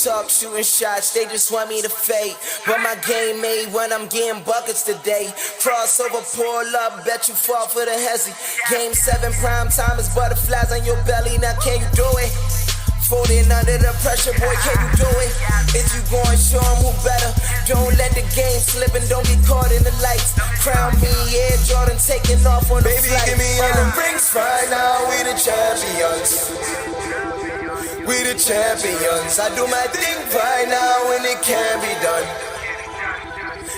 talk shooting shots, they just want me to fade. But my game made when I'm getting buckets today. Crossover, pull up, bet you fall for the hezzy. Game 7, prime time is butterflies on your belly. Now can you do it? Folding under the pressure, boy, can you do it? If you going, show 'em who better. Don't let the game slip and don't get caught in the lights. Crown me, yeah, Jordan taking off on the Baby, flight. give me all the rings right now, we the champions. We the champions. I do my thing right now and it can be done.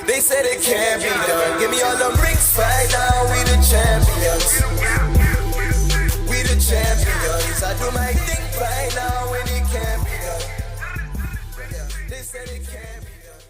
They said it can't be done. Give me all the rings right now, we the champions. We the champions. I do my thing right now and it can't be done. They said it can't be done.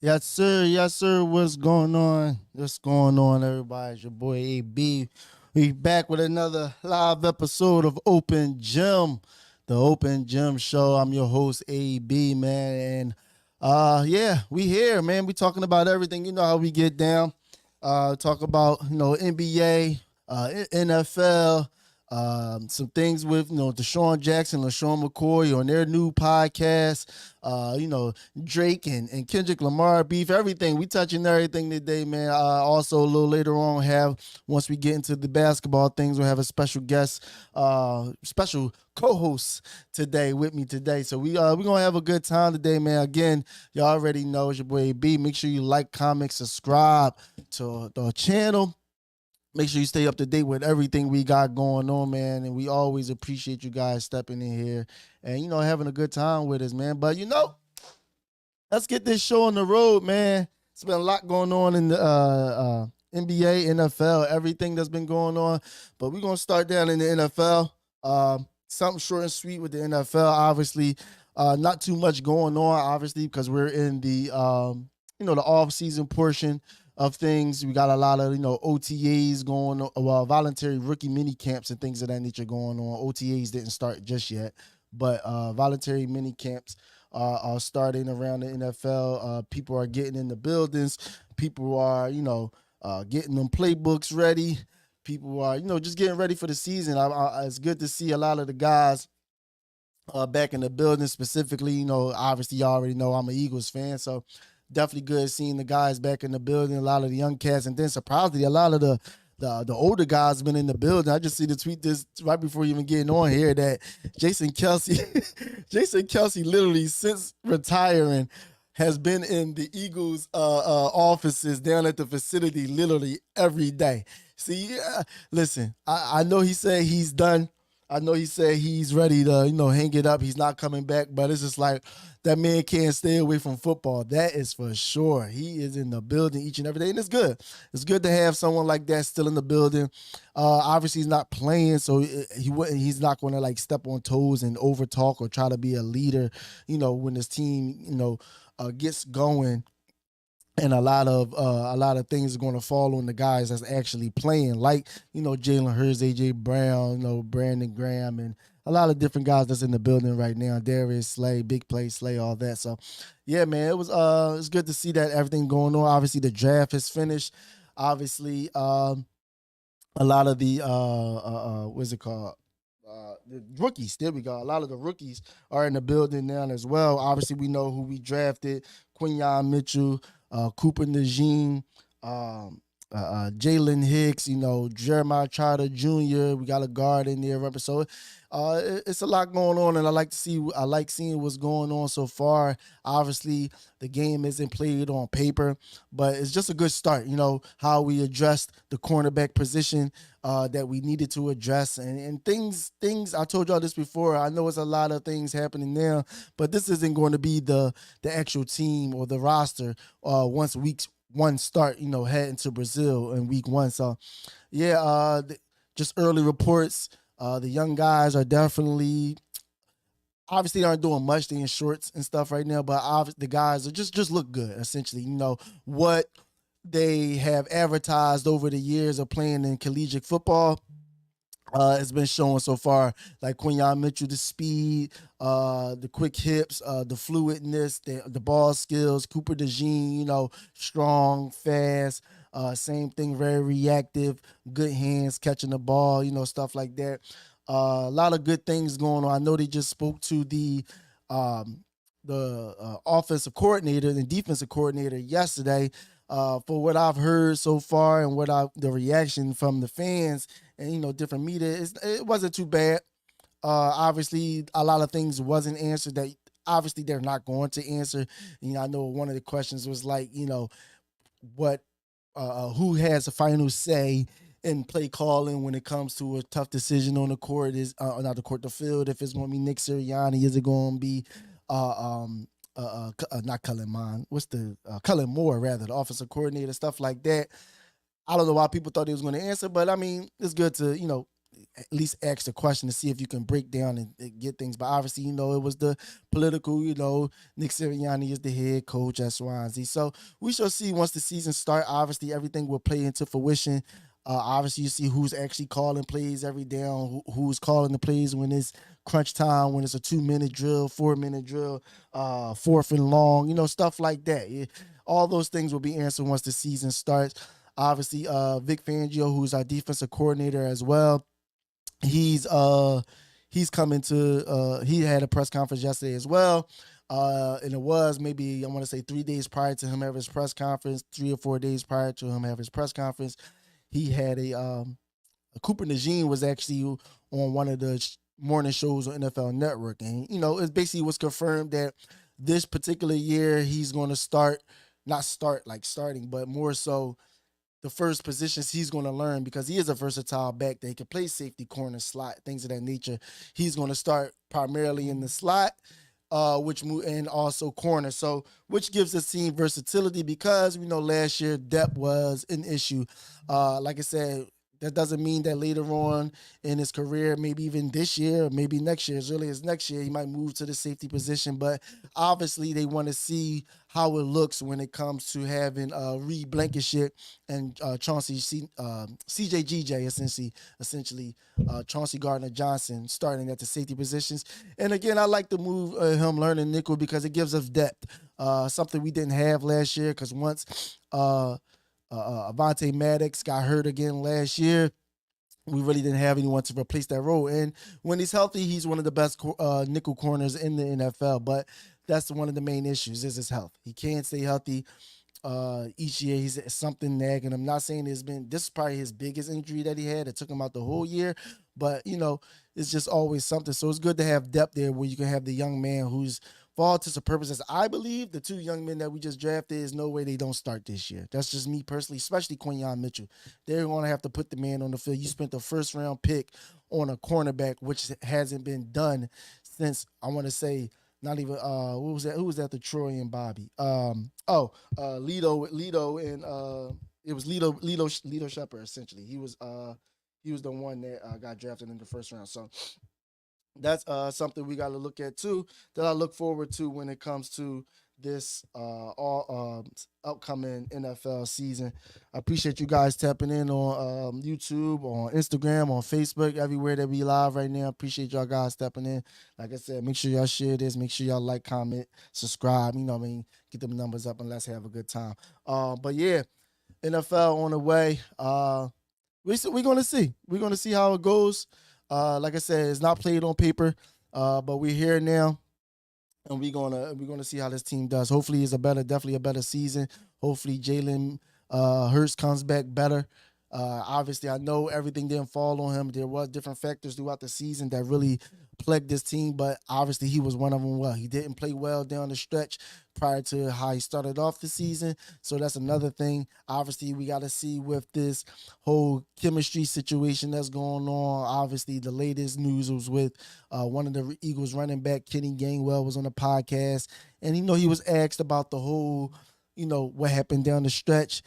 Yes, sir. Yes, sir. What's going on? What's going on, everybody? It's your boy AB. We back with another live episode of Open Gym, the OpenGym Show. I'm your host, AB, man. And yeah, we here, man. We talking about everything. You know how we get down. Talk about, NBA, NFL, some things with, Deshaun Jackson, LeSean McCoy on their new podcast, Drake and Kendrick Lamar beef, everything. We touching everything today, man. Also, a little later on, once we get into the basketball things, we'll have a special guest, special co-host today with me today. So we gonna have a good time today, man. Again, y'all already know it's your boy AB. Make sure you like, comment, subscribe to the channel. Make sure you stay up to date with everything we got going on, man. And we always appreciate you guys stepping in here and, having a good time with us, man. But, let's get this show on the road, man. It's been a lot going on in the NBA, NFL, everything that's been going on. But we're going to start down in the NFL. Something short and sweet with the NFL, obviously. Not too much going on, obviously, because we're in the, the off-season portion of things. We got a lot of, OTAs going on, voluntary rookie mini camps and things of that nature going on. OTAs didn't start just yet, but voluntary mini camps are starting around the NFL. People are getting in the buildings. People are, getting them playbooks ready. People are, just getting ready for the season. It's good to see a lot of the guys back in the building specifically. Obviously, y'all already know I'm an Eagles fan, so definitely good seeing the guys back in the building, a lot of the young cats, and then surprisingly, a lot of the older guys been in the building. I just see the tweet this right before even getting on here that Jason Kelce literally since retiring has been in the Eagles offices down at the facility literally every day. See, listen, I know he said he's done. I know he said he's ready to, hang it up. He's not coming back, but it's just like that man can't stay away from football. That is for sure. He is in the building each and every day, and it's good. It's good to have someone like that still in the building. Obviously, he's not playing, so he's not going to like step on toes and over talk or try to be a leader. When his team, gets going. And a lot of things are going to fall on the guys that's actually playing, like, Jalen Hurts, A.J. Brown, Brandon Graham, and a lot of different guys that's in the building right now. Darius Slay, Big Play Slay, all that. So, yeah, man, it's good to see that everything going on. Obviously, the draft is finished. Obviously, a lot of the, what's it called? The rookies, there we go. A lot of the rookies are in the building now as well. Obviously, we know who we drafted, Quinyon Mitchell, Cooper Desean, Jalen Hicks, Jeremiah Trotter Jr. We got a guard in there. So it's a lot going on, and I like seeing what's going on so far. Obviously, the game isn't played on paper, but it's just a good start. How we addressed the cornerback position that we needed to address, and things. I told y'all this before. I know it's a lot of things happening now, but this isn't going to be the actual team or the roster once week one start. Heading to Brazil in week one. So, yeah, just early reports. The young guys are definitely, obviously aren't doing much. They're in shorts and stuff right now, but the guys are just look good, essentially. What they have advertised over the years of playing in collegiate football has been showing so far, like Quinyon Mitchell, the speed, the quick hips, the fluidness, the ball skills. Cooper Desean, strong, fast, Same thing, very reactive, good hands, catching the ball, stuff like that. A lot of good things going on. I know they just spoke to um, the offensive coordinator and defensive coordinator yesterday. For what I've heard so far and the reaction from the fans and different media, it wasn't too bad. Obviously, a lot of things wasn't answered that obviously they're not going to answer. I know one of the questions was like, what, who has the final say in play calling when it comes to a tough decision on the court not the court, the field. If it's going to be Nick Sirianni, is it going to be not Cullen Mond? What's the Cullen Moore rather, the offensive coordinator, stuff like that. I don't know why people thought he was going to answer, but I mean, it's good to at least ask the question to see if you can break down and get things. But obviously, it was the political, Nick Sirianni is the head coach at Swansea. So we shall see once the season starts. Obviously, everything will play into fruition. Obviously, you see who's actually calling plays every down, who's calling the plays when it's crunch time, when it's a 2-minute drill, 4-minute drill, 4th and long, stuff like that. Yeah. All those things will be answered once the season starts. Obviously, Vic Fangio, who's our defensive coordinator as well, he's coming to he had a press conference yesterday as well. And it was maybe, I want to say 3 days prior to him having his press conference, 3 or 4 days prior to him having his press conference. He had a Cooper Desean was actually on one of the morning shows on NFL Network. And, it basically was confirmed that this particular year he's going to not start like starting, but more so the first positions he's going to learn, because he is a versatile back that he can play safety, corner, slot, things of that nature. He's going to start primarily in the slot, and also corner. So, which gives the team versatility, because we know last year depth was an issue. Like I said, that doesn't mean that later on in his career, maybe even this year, or maybe next year, as early as next year, he might move to the safety position. But obviously, they want to see how it looks when it comes to having Reed Blankenship and CJGJ, essentially Chauncey Gardner-Johnson starting at the safety positions. And again, I like to move him learning nickel because it gives us depth, something we didn't have last year, because once Avonte Maddox got hurt again last year, we really didn't have anyone to replace that role. And when he's healthy, he's one of the best nickel corners in the NFL. But that's one of the main issues, is his health. He can't stay healthy. Each year he's something nagging. I'm not saying this is probably his biggest injury that he had. It took him out the whole year. But, it's just always something. So it's good to have depth there where you can have the young man who's, for all intents and purposes, I believe the 2 young men that we just drafted, is no way they don't start this year. That's just me personally, especially Quinyon Mitchell. They're going to have to put the man on the field. You spent the first-round pick on a cornerback, which hasn't been done since, I want to say, not even what was that? Who was that? The Troy and Bobby. Lido and it was Lido Shepard, essentially. He was the one that got drafted in the first round. So that's something we got to look at too, that I look forward to when it comes to this upcoming NFL season. I appreciate you guys tapping in on YouTube, on Instagram, on Facebook, everywhere that we live right now. Appreciate y'all guys stepping in. Like I said, make sure y'all share this. Make sure y'all like, comment, subscribe. Get them numbers up, and let's have a good time. But yeah, NFL on the way. We're gonna see. We're gonna see how it goes. Like I said, it's not played on paper, but we're here now, and we're gonna see how this team does. Hopefully, it's definitely a better season. Hopefully, Jalen Hurts comes back better. Obviously, I know everything didn't fall on him. There was different factors throughout the season that really plagued this team, but obviously he was one of them. Well, he didn't play well down the stretch prior to how he started off the season, so that's another thing. Obviously, we got to see with this whole chemistry situation that's going on. Obviously, the latest news was with one of the Eagles running back, Kenny Gainwell, was on the podcast, and he was asked about the whole, what happened down the stretch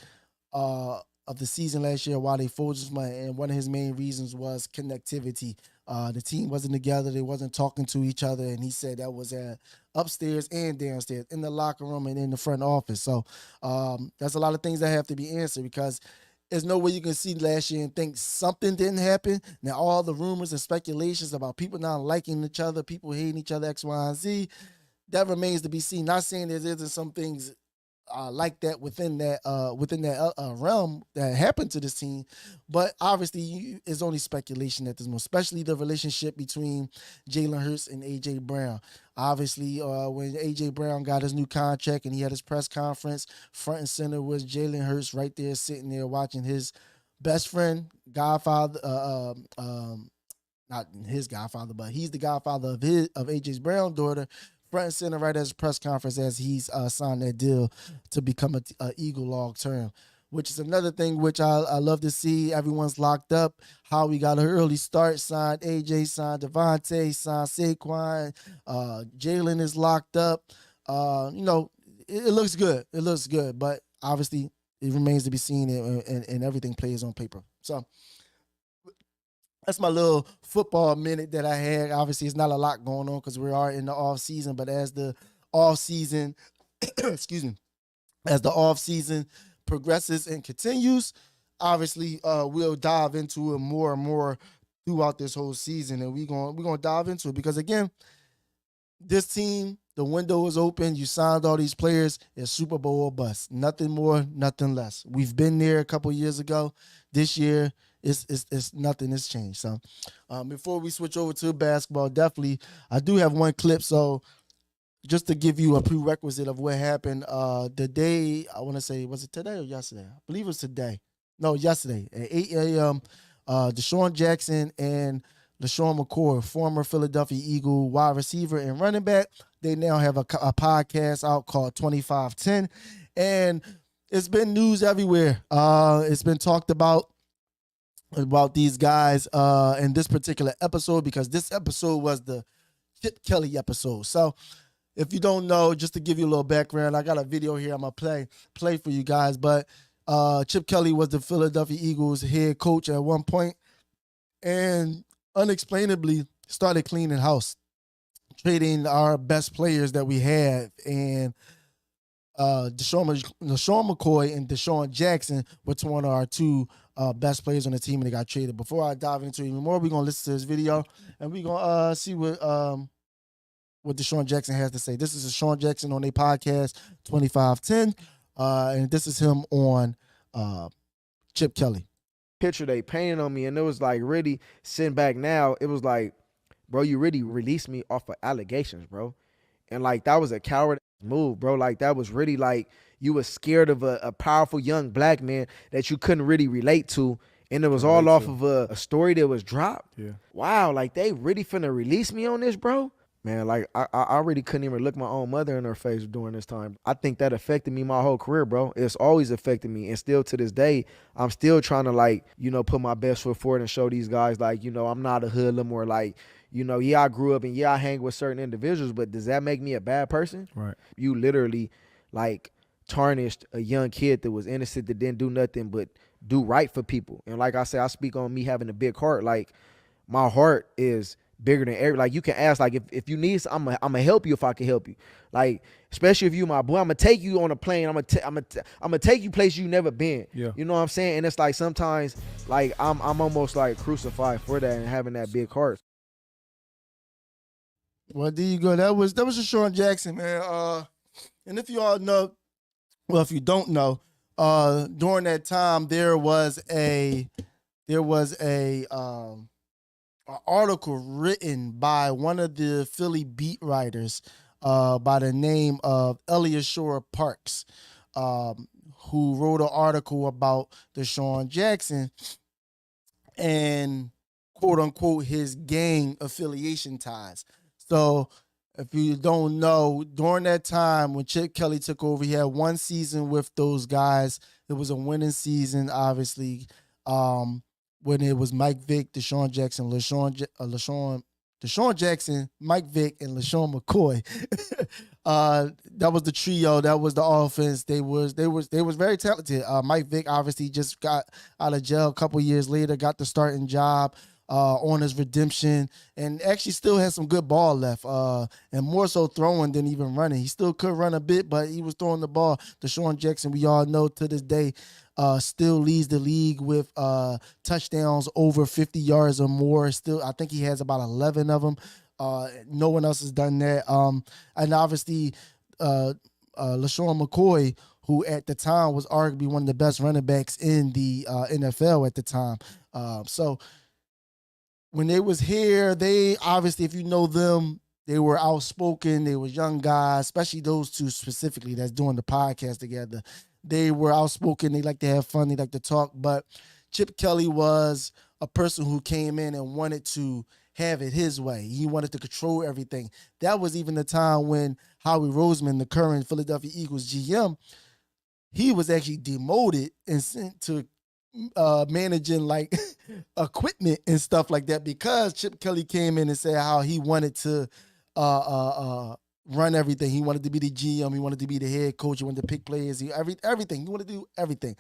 of the season last year, why they folded, and one of his main reasons was connectivity. The team wasn't together, they wasn't talking to each other, and he said that was upstairs and downstairs, in the locker room and in the front office. So that's a lot of things that have to be answered, because there's no way you can see last year and think something didn't happen. Now all the rumors and speculations about people not liking each other, people hating each other, X, Y, and Z, that remains to be seen. Not saying there isn't some things like that within that realm that happened to this team, but obviously it's only speculation at this moment, especially the relationship between Jalen Hurts and AJ Brown. Obviously, when AJ Brown got his new contract and he had his press conference, front and center was Jalen Hurts right there sitting there watching his best friend, godfather, not his godfather, but he's the godfather of AJ's Brown daughter, front and center right at his press conference as he's signed that deal to become a Eagle long term, which is another thing which I love to see. Everyone's locked up. How we got an early start, signed AJ, signed Devontae, signed Saquon. Jalen is locked up. It looks good. It looks good, but obviously it remains to be seen, and everything plays on paper. So that's my little football minute that I had. Obviously, it's not a lot going on because we are in the off season. But as the off season, excuse me, as the off season progresses and continues, obviously we'll dive into it more and more throughout this whole season, and we're gonna dive into it because again, this team, the window is open. You signed all these players. It's Super Bowl or bust. Nothing more, nothing less. We've been there a couple years ago. This year, it's nothing has changed. So before we switch over to basketball, definitely, I do have one clip. So just to give you a prerequisite of what happened the day, I want to say, was it today or yesterday? I believe it was today. No, yesterday at 8 a.m., Desean Jackson and LeSean McCoy, former Philadelphia Eagle wide receiver and running back, they now have a podcast out called 2510. And it's been news everywhere. It's been talked about these guys in this particular episode because this episode was the Chip Kelly episode. So if you don't know, just to give you a little background, I got a video here I'm going to play for you guys. But Chip Kelly was the Philadelphia Eagles head coach at one point and unexplainably started cleaning house, trading our best players that we had. And LeSean McCoy and Desean Jackson were two of our two best players on the team, and they got traded. Before I dive into it even more, we're going to listen to this video, and we're going to see what Desean Jackson has to say. This is Desean Jackson on their podcast, 2510, and this is him on Chip Kelly. Picture they painted on me, and it was like really sitting back now, it was like, bro, you really released me off of allegations, bro. And like that was a coward move, bro. Like that was really like you were scared of a powerful young black man that you couldn't really relate to. And it was all off of a story that was dropped. Yeah. Wow, like they really finna release me on this, bro. Man, like I really couldn't even look my own mother in her face during this time. I think that affected me my whole career, bro. It's always affected me. And still to this day, I'm still trying to like, put my best foot forward and show these guys like, I'm not a hoodlum or like, yeah, I grew up and yeah, I hang with certain individuals, but does that make me a bad person? Right. You literally like tarnished a young kid that was innocent, that didn't do nothing but do right for people. And like I say, I speak on me having a big heart. Like my heart is bigger than every, like you can ask, like if you need, I'm gonna help you if I can help you. Like, especially if you my boy, I'm gonna take you on a plane. I'm gonna take you places you never been. Yeah. You know what I'm saying? And it's like sometimes like I'm almost like crucified for that and having that big heart. Well, there you go. That was Desean Jackson, man. And if you all know, well, if you don't know, during that time there was a an article written by one of the Philly beat writers by the name of Elliot Shore Parks, who wrote an article about Desean Jackson and quote unquote his gang affiliation ties. So if you don't know, during that time when Chip Kelly took over, he had one season with those guys. It was a winning season, obviously. When it was Mike Vick, Desean Jackson, Desean Jackson, Mike Vick, and LeSean McCoy. That was the trio. That was the offense. They was very talented. Mike Vick obviously just got out of jail a couple years later, got the starting job on his redemption, and actually still has some good ball left. And more so throwing than even running. He still could run a bit, but he was throwing the ball. Desean Jackson, we all know to this day, still leads the league with touchdowns over 50 yards or more. Still, I think he has about 11 of them. No one else has done that. And obviously, LeSean McCoy, who at the time was arguably one of the best running backs in the NFL at the time. So when they was here, they obviously, if you know them, they were outspoken. They was young guys, especially those two specifically that's doing the podcast together. They were outspoken. They like to have fun. They like to talk. But Chip Kelly was a person who came in and wanted to have it his way. He wanted to control everything. That was even the time when Howie Roseman, the current Philadelphia Eagles GM, he was actually demoted and sent to managing like equipment and stuff like that because Chip Kelly came in and said how he wanted to run everything. He wanted to be the GM. He wanted to be the head coach. He wanted to pick players. Everything. He wanted to do everything.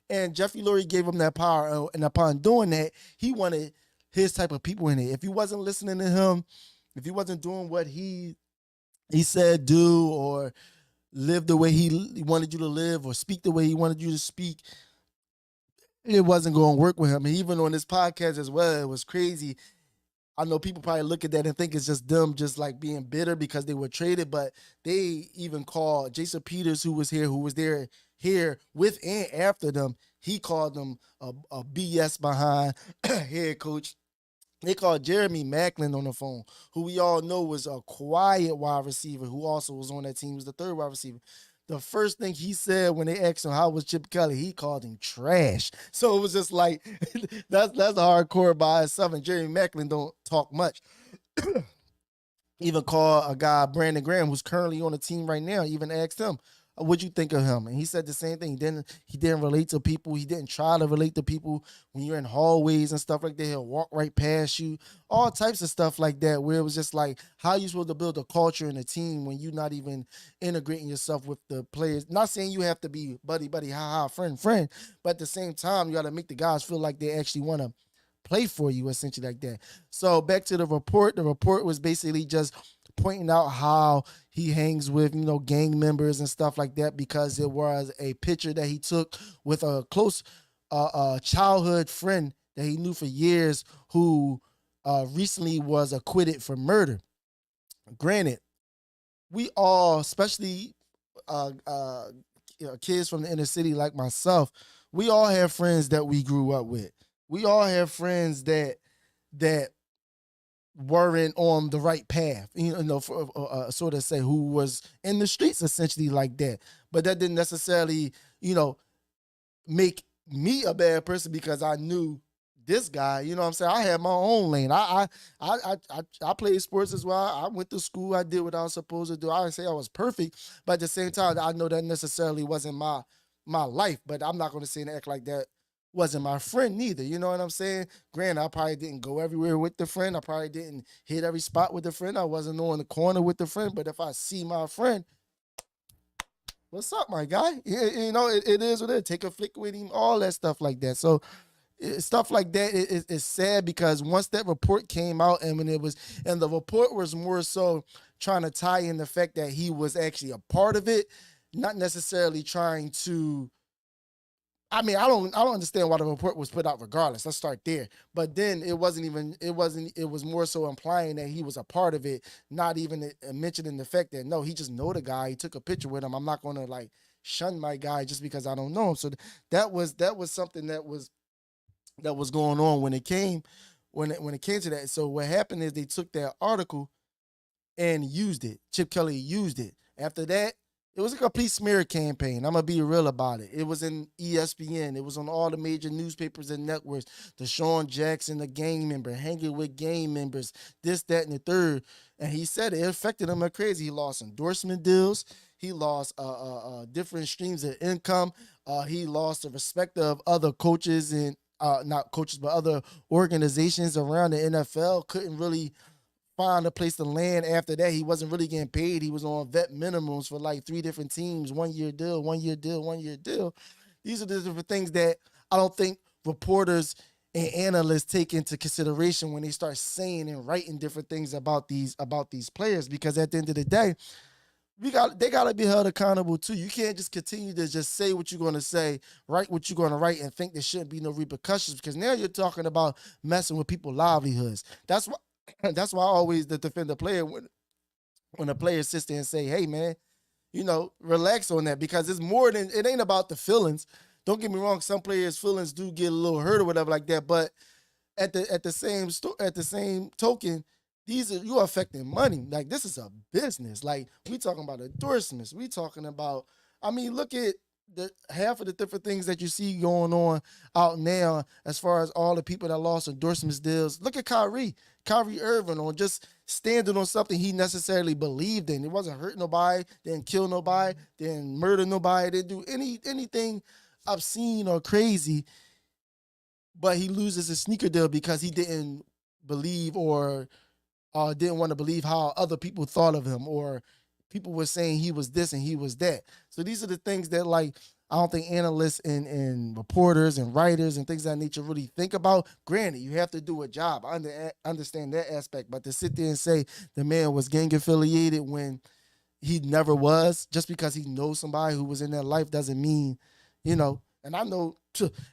And Jeffrey Lurie gave him that power. And upon doing that, he wanted his type of people in it. If you wasn't listening to him, if he wasn't doing what he said do or live the way he wanted you to live or speak the way he wanted you to speak, it wasn't going to work with him. And even on this podcast as well, it was crazy. I know people probably look at that and think it's just them just like being bitter because they were traded, but they even called Jason Peters, who was there here with and after them. He called them a BS behind head coach. They called Jeremy Maclin on the phone, who we all know was a quiet wide receiver, who also was on that team, was the third wide receiver. The first thing he said when they asked him how was Chip Kelly, he called him trash. So it was just like, that's hardcore by itself. And Jeremy Maclin don't talk much. Even called a guy, Brandon Graham, who's currently on the team right now, even asked him, what'd you think of him? And he said the same thing. He didn't relate to people. He didn't try to relate to people. When you're in hallways and stuff like that, he'll walk right past you. All types of stuff like that, where it was just like, how are you supposed to build a culture in a team when you're not even integrating yourself with the players? Not saying you have to be buddy, ha, friend, but at the same time, you got to make the guys feel like they actually want to play for you, essentially like that. So back to the report. The report was basically just pointing out how he hangs with, gang members and stuff like that, because it was a picture that he took with a close childhood friend that he knew for years who recently was acquitted for murder. Granted, we all, especially kids from the inner city like myself, we all have friends that we grew up with. We all have friends that weren't on the right path, for, sort of say, who was in the streets essentially like that. But that didn't necessarily, make me a bad person because I knew this guy. You know what I'm saying? I had my own lane. I played sports as well. I went to school. I did what I was supposed to do. I didn't say I was perfect, but at the same time, I know that necessarily wasn't my life. But I'm not going to say and act like that wasn't my friend neither. You know what I'm saying? Granted, I probably didn't go everywhere with the friend. I probably didn't hit every spot with the friend. I wasn't on the corner with the friend. But if I see my friend, what's up, my guy? It is what it is. Take a flick with him, all that stuff like that. So stuff like that is sad because once that report came out and the report was more so trying to tie in the fact that he was actually a part of it, not necessarily trying to. I mean, I don't understand why the report was put out regardless. Let's start there. But then it was more so implying that he was a part of it, not even mentioning the fact that, no, he just know the guy. He took a picture with him. I'm not going to like shun my guy just because I don't know him. So that was something that was going on when it came to that. So what happened is they took that article and used it. Chip Kelly used it. After that, it was a complete smear campaign. I'm going to be real about it. It was in ESPN. It was on all the major newspapers and networks. Desean Jackson, the gang member, hanging with gang members, this, that, and the third. And he said it affected him like crazy. He lost endorsement deals. He lost different streams of income. He lost the respect of other coaches and not coaches, but other organizations around the NFL. Couldn't really find a place to land after that. He wasn't really getting paid. He was on vet minimums for like 3 different teams, 1 year deal, 1 year deal, 1 year deal. These are the different things that I don't think reporters and analysts take into consideration when they start saying and writing different things about these players, because at the end of the day, they gotta be held accountable too. You can't just continue to just say what you're gonna say, write what you're gonna write, and think there shouldn't be no repercussions, because now you're talking about messing with people's livelihoods. That's why I always defend the player when a player sits there and say, hey man, relax on that, because it's more than, it ain't about the feelings. Don't get me wrong, some players' feelings do get a little hurt or whatever like that, but at the same token, you are affecting money. Like, this is a business. Like, we talking about endorsements. We talking about, I mean, look at the half of the different things that you see going on out now as far as all the people that lost endorsements deals. Look at Kyrie Irving, on just standing on something he necessarily believed in. It wasn't hurt nobody, didn't kill nobody, didn't murder nobody, didn't do anything obscene or crazy, but he loses his sneaker deal because he didn't believe, or didn't want to believe how other people thought of him, or people were saying he was this and he was that. So these are the things that, like, I don't think analysts and reporters and writers and things of that nature really think about. Granted, you have to do a job. I understand that aspect, but to sit there and say the man was gang affiliated when he never was, just because he knows somebody who was in that life, doesn't mean, and I know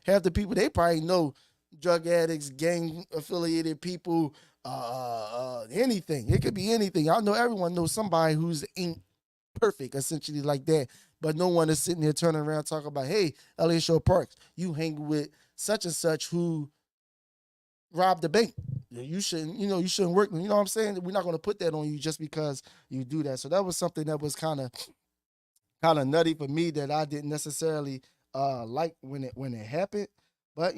half the people, they probably know drug addicts, gang affiliated people, anything. It could be anything. I know everyone knows somebody who's ain't perfect, essentially, like that. But no one is sitting there turning around talking about, hey, Elliot Shaw Parks, you hang with such and such who robbed the bank. You shouldn't, you shouldn't work. You know what I'm saying? We're not going to put that on you just because you do that. So that was something that was kind of nutty for me, that I didn't necessarily like when it happened. But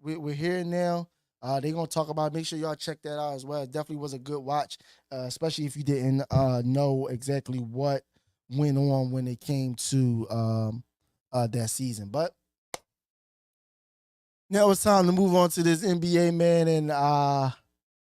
we're here now. They're gonna talk about it. Make sure y'all check that out as well. It definitely was a good watch, especially if you didn't know exactly what went on when it came to that season. But now it's time to move on to this NBA, man, and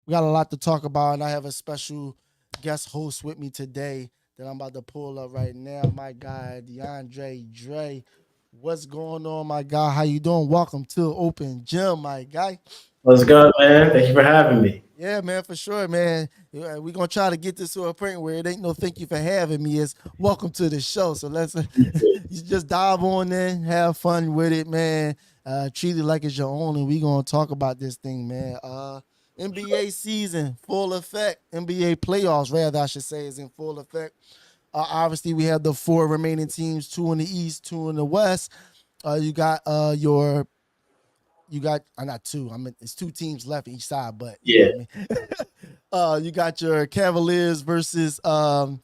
we got a lot to talk about. And I have a special guest host with me today that I'm about to pull up right now. My guy DeAndre Dre. What's going on, my guy? How you doing? Welcome to Open Gym, my guy. What's good, man? Thank you for having me. Yeah, man, for sure, man. We're going to try to get this to a point where it ain't no thank you for having me. It's welcome to the show. So let's you just dive on in, have fun with it, man. Treat it like it's your own, and we're going to talk about this thing, man. NBA season, full effect. NBA playoffs, rather, I should say, is in full effect. Obviously, we have the 4 remaining teams, 2 in the East, 2 in the West. You got not 2. I mean, it's 2 teams left each side, but Yeah. You got your Cavaliers versus the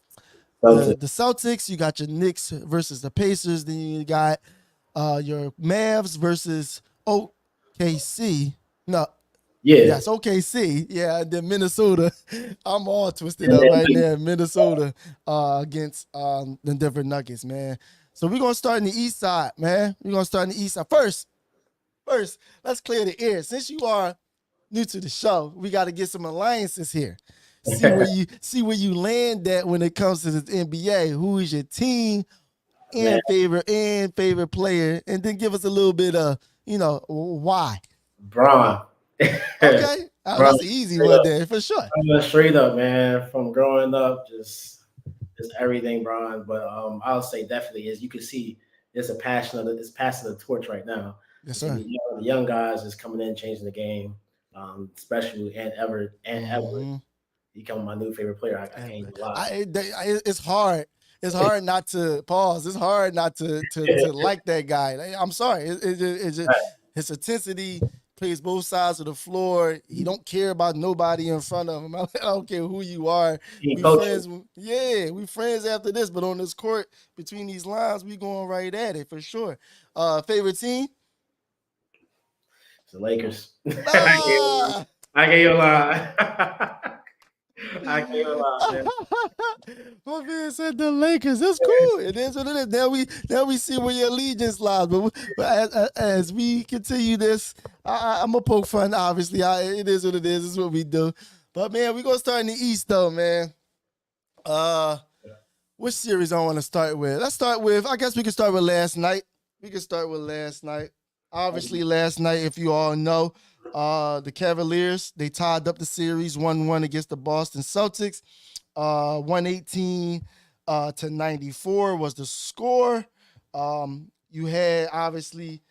Celtics. You got your Knicks versus the Pacers. Then you got your Mavs versus OKC. No. Yeah. Yes, OKC. Yeah, and then Minnesota. I'm all twisted up right now. Minnesota against the Denver Nuggets, man. So we're going to start in the East side, man. We're going to start in the East side. First, let's clear the air. Since you are new to the show, we got to get some alliances here. See where you land at when it comes to the NBA. Who is your team and favorite player, and then give us a little bit of why. Bron. Okay, that's an easy one there for sure. Straight up, man. From growing up, just everything, Bron. But I'll say definitely is, you can see it's passing the torch right now. Yes, sir. The young guys is coming in, changing the game. Especially Edward. Becoming my new favorite player. I can't even lie. It's hard. It's hard not to pause. It's hard not to like that guy. I'm sorry. It's just his intensity plays both sides of the floor. He don't care about nobody in front of him. I don't care who you are. We friends after this, but on this court, between these lines, we going right at it for sure. Favorite team? It's the Lakers. Ah! I can't lie. I can't lie, man. My man said the Lakers. That's cool. It is what it is. Now we see where your allegiance lies. But as we continue this, I'm a poke fun. Obviously, it is what it is. It's what we do. But man, we're gonna start in the East though, man. Which series I want to start with? Let's start with. I guess we can start with last night. Obviously, last night, if you all know, the Cavaliers, they tied up the series 1-1 against the Boston Celtics. 118 to 94 was the score. You had obviously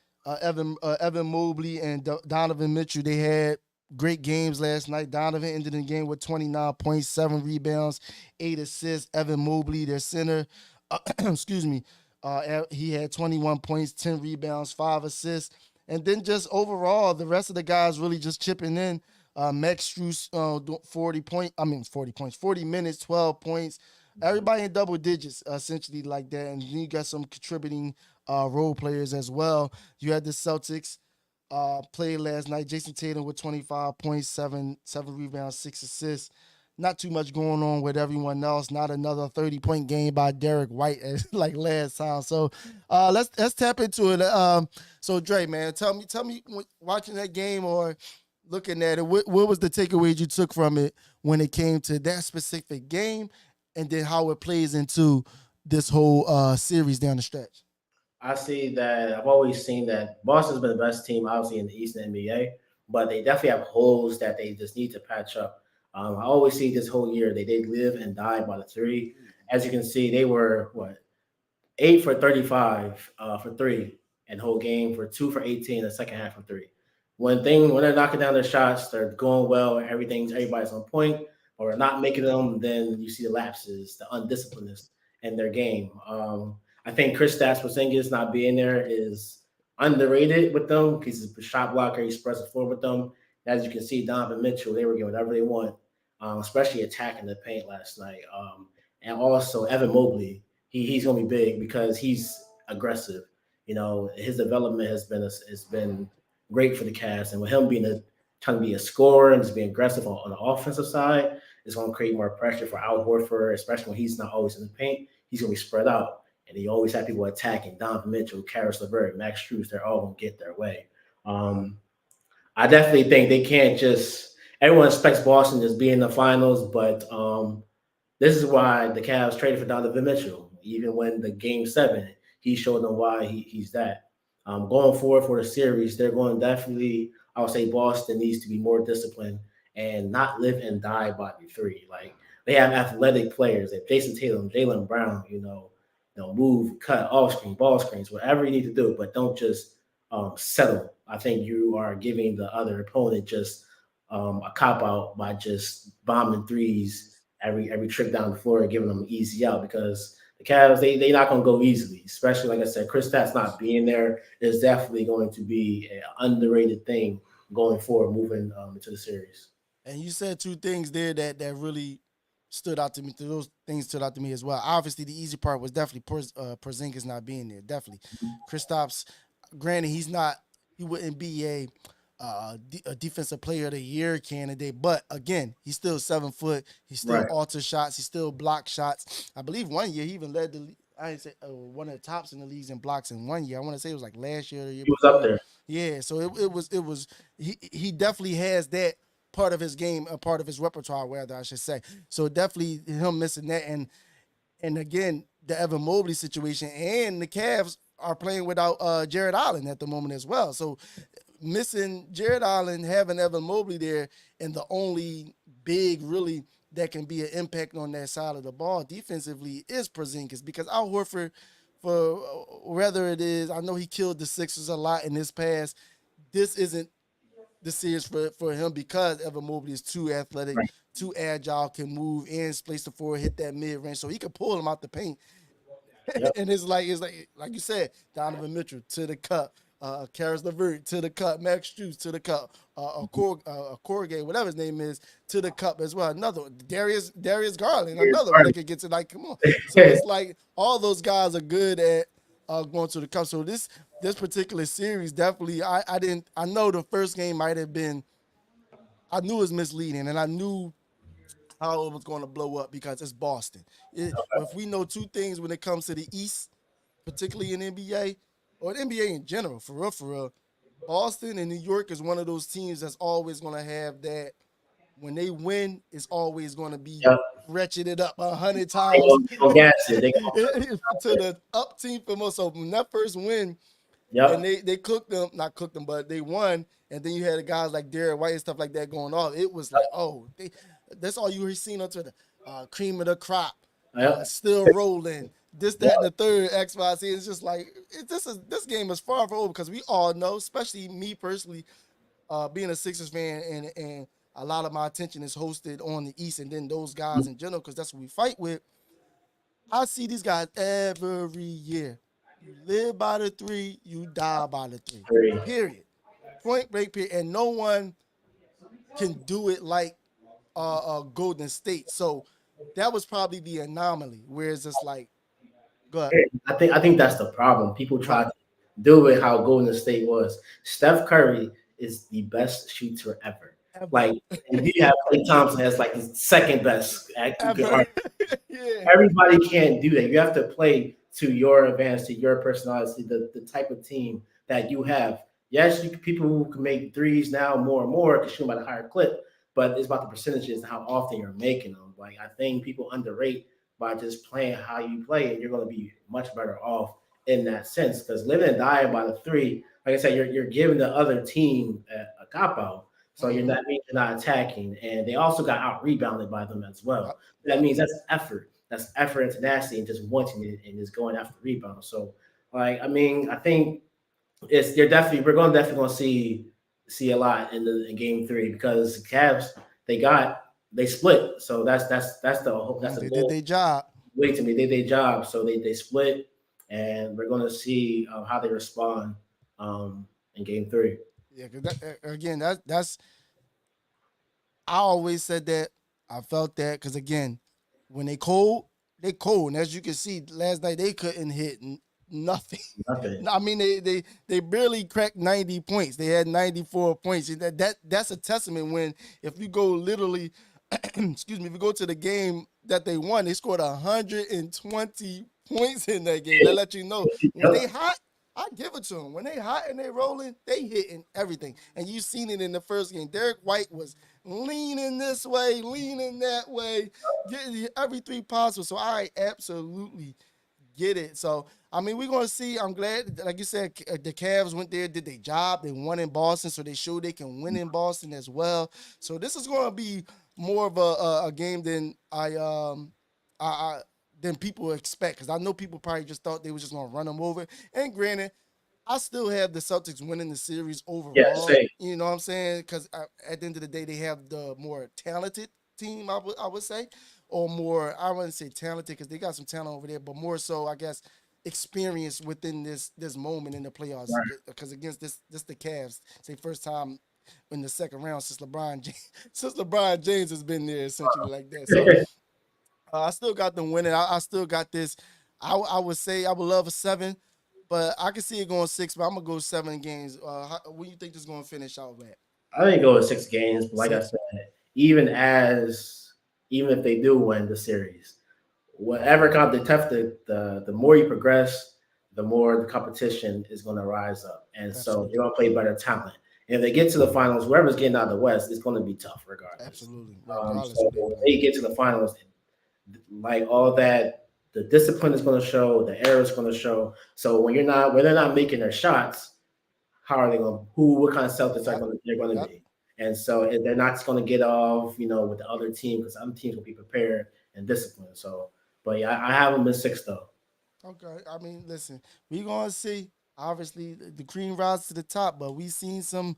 Evan Mobley and Donovan Mitchell. They had great games last night. Donovan ended the game with 29 points, 7 rebounds, 8 assists. Evan Mobley, their center, excuse me. He had 21 points, 10 rebounds, 5 assists, and then just overall, the rest of the guys really just chipping in. Max Strus, 40 points, 40 minutes, 12 points. Everybody in double digits, essentially like that. And then you got some contributing role players as well. You had the Celtics played last night. Jason Tatum with 25 points, seven rebounds, 6 assists. Not too much going on with everyone else. Not another 30-point game by Derek White as like last time. So let's tap into it. So Dre, man, tell me, watching that game or looking at it, what was the takeaways you took from it when it came to that specific game, and then how it plays into this whole series down the stretch? I see that I've always seen that Boston's been the best team, obviously, in the Eastern NBA, but they definitely have holes that they just need to patch up. I always see this whole year they did live and die by the three. As you can see, they were 8 for 35 for three, and whole game for 2 for 18 in the second half for three. When they're knocking down their shots, they're going well, everybody's on point, or not making them, then you see the lapses, the undisciplinedness in their game. I think Kristaps Porzingis not being there is underrated with them because he's a shot blocker. He spreads the floor with them. As you can see, Donovan Mitchell, they were getting whatever they want, especially attacking the paint last night. And also Evan Mobley, he's going to be big because he's aggressive. You know, his development has been great for the Cavs, and with him trying to be a scorer and just being aggressive on the offensive side, it's going to create more pressure for Al Horford, especially when he's not always in the paint. He's going to be spread out. And you always have people attacking Donovan Mitchell, Karis LeVert, Max Strus. They're all going to get their way. I definitely think they can't just – everyone expects Boston to just be in the finals, but this is why the Cavs traded for Donovan Mitchell. Even when the Game 7, he showed them why he's that. Going forward for the series, they're going definitely – I would say Boston needs to be more disciplined and not live and die by the three. Like, they have athletic players like Jason Tatum, Jaylen Brown, move, cut, off screen, ball screens, whatever you need to do, but don't just settle. I think you are giving the other opponent just a cop out by just bombing threes every trip down the floor and giving them an easy out, because the Cavs, they not going to go easily, especially, like I said, Kristaps not being there is definitely going to be an underrated thing going forward, moving into the series. And you said two things there that really stood out to me. Those things stood out to me as well. Obviously, the easy part was definitely Porzingis not being there. Definitely, Kristaps. Granted, he wouldn't be a defensive player of the year candidate, but again, he's still 7 foot. He still alter shots. He still block shots. I believe one year he even led the. I didn't say one of the tops in the leagues in blocks in 1 year. I want to say it was like last year or the year He was up there. Yeah, so it was he definitely has that part of his game, a part of his repertoire, rather I should say. So definitely him missing that, and again the Evan Mobley situation, and the Cavs are playing without Jared Allen at the moment as well. So missing Jared Allen, having Evan Mobley there, and the only big really that can be an impact on that side of the ball defensively is Porzingis, because Al Horford, for whether it is, I know he killed the Sixers a lot in his past. This isn't the series for him because Evan Mobley is too athletic, too agile, can move in, place the floor, hit that mid range, so he can pull him out the paint. Yep. And it's like you said, Donovan Mitchell to the cup, Karis LeVert to the cup, Max Strus to the cup, Corgay, whatever his name is, to the cup as well. Another Darius Garland, another one that could get to, like, come on. So it's like all those guys are good at going to the cup. So this particular series definitely, I know the first game might have been, I knew it was misleading, and I knew how it was going to blow up because it's Boston. If we know two things when it comes to the East, particularly in NBA, or the NBA in general, for real, Boston and New York is one of those teams that's always going to have that. When they win, it's always going to be ratcheted up 100 times. They gas it. To the up team for most. So when that first win, and they cooked them, not cooked them, but they won. And then you had the guys like Derek White and stuff like that going off. It was like, that's all you were seeing up to the cream of the crop, still rolling. This, that, and the third, X, Y, Z. It's just like this game is far from over, because we all know, especially me personally, being a Sixers fan, and a lot of my attention is hosted on the East, and then those guys in general, because that's what we fight with. I see these guys every year. You live by the three, you die by the three. Three. Period. Point break period. And no one can do it like Golden State. So that was probably the anomaly. Whereas it's like, go ahead. I think that's the problem. People try Right. to do it how Golden State was. Steph Curry is the best shooter ever. Ever. Like, and you have Klay Thompson as like the second best. You can Ever. argue. Yeah. Everybody can't do that. You have to play to your advantage, to your personality, the type of team that you have. Yes, people who can make threes now more and more can shoot them at a higher clip, but it's about the percentages and how often you're making them. Like, I think people underrate by just playing how you play, and you're going to be much better off in that sense. Because living and dying by the three, like I said, you're giving the other team a cop out. So you're Mhm. not attacking, and they also got out rebounded by them as well. Yep. That Yep. means that's effort. That's effort and tenacity and just wanting it and just going after rebounds. So, like, I mean, I think we're going to definitely going to see a lot in game three because the Cavs they split. So that's the They did goal. their job. Wait to me, they did their job. So they split, and we're going to see how they respond in game three. Yeah, because again, that's I always said that. I felt that because again, when they cold, and as you can see, last night they couldn't hit nothing. Nothing. I mean, they barely cracked 90 points. They had 94 points. And that's a testament when if you go literally, excuse me, if you go to the game that they won, they scored 120 points in that game. That let you know when they hot. I give it to them. When they hot and they rolling, they hitting everything. And you seen it in the first game. Derek White was leaning this way, leaning that way, getting every three possible. So I absolutely get it. So I mean, we're gonna see. I'm glad, like you said, the Cavs went there, did their job. They won in Boston, so they showed they can win in Boston as well. So this is gonna be more of a game than I than people expect. Because I know people probably just thought they were just gonna run them over. And granted, I still have the Celtics winning the series Yeah, overall. same. You know what I'm saying? Because at the end of the day, they have the more talented team. I would say, or more. I wouldn't say talented because they got some talent over there, but more so, I guess, experience within this moment in the playoffs. Right. Because against this the Cavs, it's their first time in the second round since LeBron James has been there essentially like that. So I still got them winning. I still got this. I would say I would love a seven, but I can see it going six. But I'm gonna go 7 games. What do you think this is gonna finish out at? I think go with 6 games, but like I Six. said, even as even if they do win the series, whatever the tough the more you progress, the more the competition is going to rise up, and so Absolutely. you're going to play better talent. And if they get to the finals, whoever's getting out of the West, it's going to be tough regardless. Absolutely. So Regardless who they when play. they get to the finals, like all that, the discipline is going to show, the error is going to show. So when they're not making their shots, how are they going? What kind of Celtics Yep. they're going to Yep. be? And so they're not just going to get off, with the other team because other teams will be prepared and disciplined. So, but yeah, I have them in six though. Okay. I mean, listen, we gonna see. Obviously, the cream rises to the top, but we seen some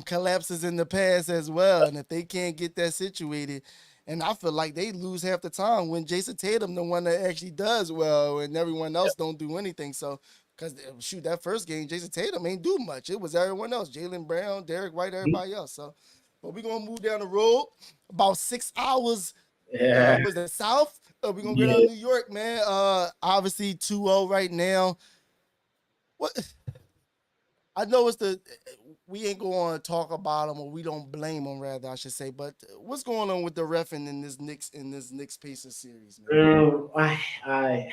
collapses in the past as well. And if they can't get that situated, and I feel like they lose half the time when Jason Tatum, the one that actually does well, and everyone else don't do anything. So, because shoot, that first game, Jason Tatum ain't do much. It was everyone else, Jalen Brown, Derek White, everybody else. So, but we're gonna move down the road about 6 hours Yeah, was the South. We're gonna go down yeah. to New York, man. Obviously 2-0 right now. What I know it's the we ain't going to talk about them or we don't blame them, rather I should say. But what's going on with the ref in this Knicks Pacers series, man? I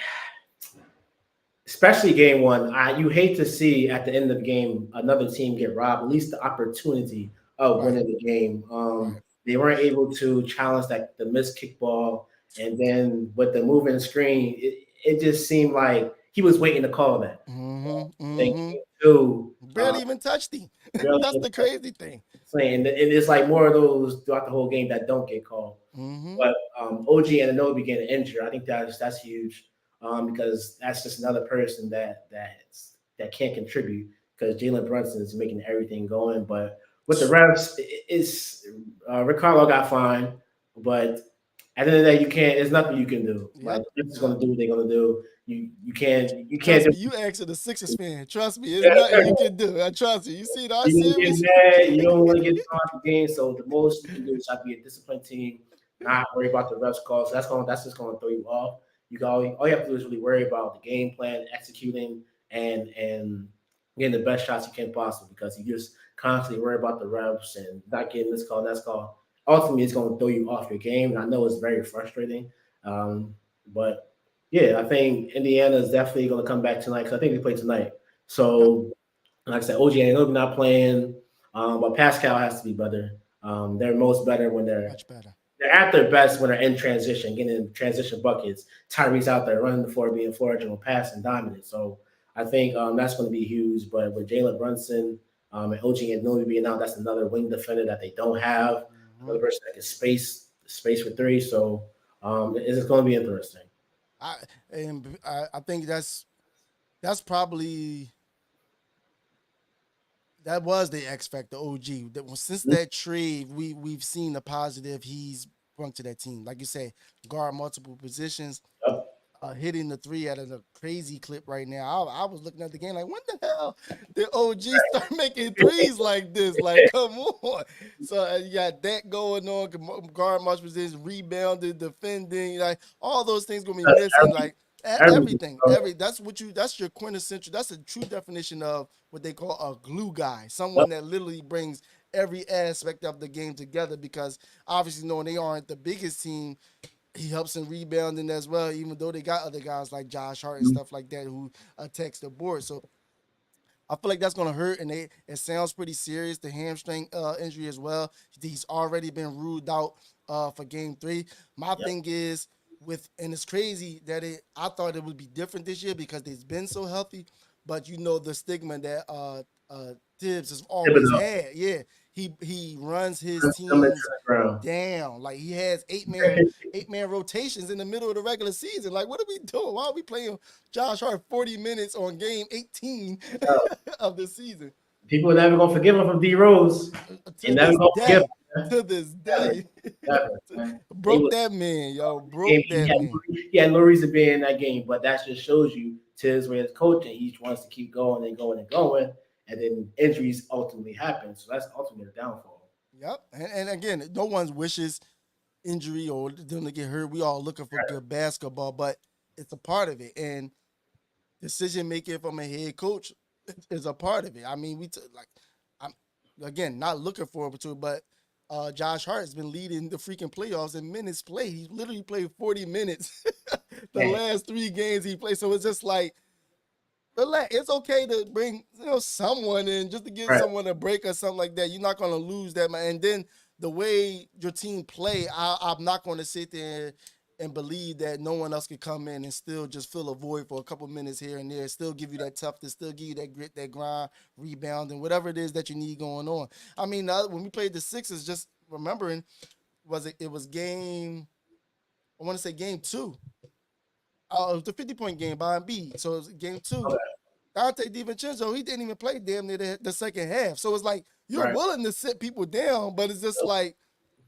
especially game one. You hate to see at the end of the game another team get robbed. At least the opportunity of Right, winning the game. right. They weren't able to challenge the missed kickball, and then with the moving screen, it just seemed like he was waiting to call that. Mm-hmm. Thank Mm-hmm. you too. Barely even touched him. That's Really the crazy thing. and it's like more of those throughout the whole game that don't get called. Mm-hmm. But OG and Anobi getting injured, I think that's huge because that's just another person that can't contribute because Jalen Brunson is making everything going. But with the refs, it's Ricardo got fined, but At the end of the day, you can't. There's nothing you can do. Like Yep. the Sixers gonna do what they're gonna do. You can't Trust do. me, you actually the Sixers fan. Trust me, there's nothing you can do. I trust you. You see our You don't get series? mad. You don't want to get thrown out the game. So the most you can do is try to be a disciplined team, not worry about the refs calls. So that's just going to throw you off. All you have to do is really worry about the game plan, executing, and getting the best shots you can possibly. Because you just constantly worry about the refs and not getting this call, that call. Ultimately, it's going to throw you off your game. And I know it's very frustrating, but yeah, I think Indiana is definitely going to come back tonight because I think they play tonight. So like I said, OG ain't not playing, but Pascal has to be better. They're most better when Much better. they're at their best when they're in transition, getting transition buckets. Tyrese out there running the floor, being floor general, passing dominant. So I think that's going to be huge. But with Jalen Brunson and OG and Nobi being out, that's another wing defender that they don't have. Another person that can space for three. So it's going to be interesting. I think that's probably that was the X factor. OG. Since that trade, we've seen the positive he's brought to that team. Like you say, guard multiple positions, Yep. hitting the three at a crazy clip right now. I was looking at the game like, when the hell did OG start making threes like this? Like, come on. So you got that going on, guard multiple positions, rebounding, defending, like all those things gonna be missing. Like everything, that's your quintessential. That's a true definition of what they call a glue guy, someone that literally brings every aspect of the game together. Because obviously, knowing they aren't the biggest team, he helps in rebounding as well. Even though they got other guys like Josh Hart and stuff like that who attacks the board, so I feel like that's gonna hurt, and it sounds pretty serious. The hamstring injury as well. He's already been ruled out for Game 3. My thing is and it's crazy that I thought it would be different this year because they've been so healthy, but you know the stigma that Tibbs has always had. Yeah, he runs his teams down. Like he has eight man rotations in the middle of the regular season. Like, what are we doing? Why are we playing Josh Hart 40 minutes on game 18 of the season? People are never gonna forgive him from D Rose. To this day. To this day. Man. Broke that man, yo. Broke that man. He had no reason to be in that game, but that just shows you to his way as coaching, he wants to keep going and going and going, and then injuries ultimately happen. So that's ultimately the downfall. Yep. And again, no one's wishes injury or them to get hurt. We all looking for good basketball, but it's a part of it. And decision making from a head coach is a part of it. I mean, I'm again not looking forward to it, but Josh Hart has been leading the freaking playoffs in minutes played. He literally played 40 minutes the last 3 games he played. So it's just like, relax. It's okay to bring someone in just to give someone a break or something like that. You're not going to lose that, man. And then the way your team play, I'm not going to sit there and believe that no one else could come in and still just fill a void for a couple minutes here and there, still give you that toughness, still give you that grit, that grind, rebound, and whatever it is that you need going on. I mean, when we played the Sixers, just remembering, it was game, I want to say game 2. It was the 50-point game by Embiid. So it was game 2. Okay. Dante DiVincenzo, he didn't even play damn near the second half. So it's like, you're willing to sit people down, but it's just like,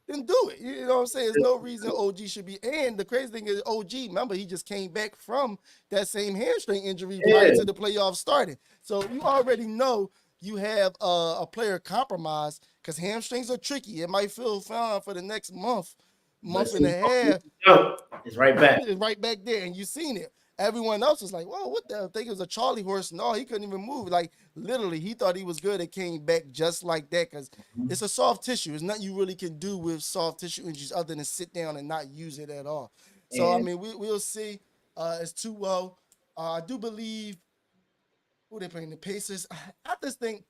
then do it. You know what I'm saying? There's no reason OG should be. And the crazy thing is, OG, remember, he just came back from that same hamstring injury prior to the playoffs starting. So you already know you have a player compromised because hamstrings are tricky. It might feel fine for the next month and a half. It's right back. It's right back there, and you seen it. Everyone else was like, whoa, what the hell? I think it was a Charlie horse. No, he couldn't even move. Like, literally, he thought he was good. It came back just like that because it's a soft tissue. There's nothing you really can do with soft tissue injuries other than sit down and not use it at all. So, I mean, we'll see. It's too low. I do believe who they playing, the Pacers. I just think,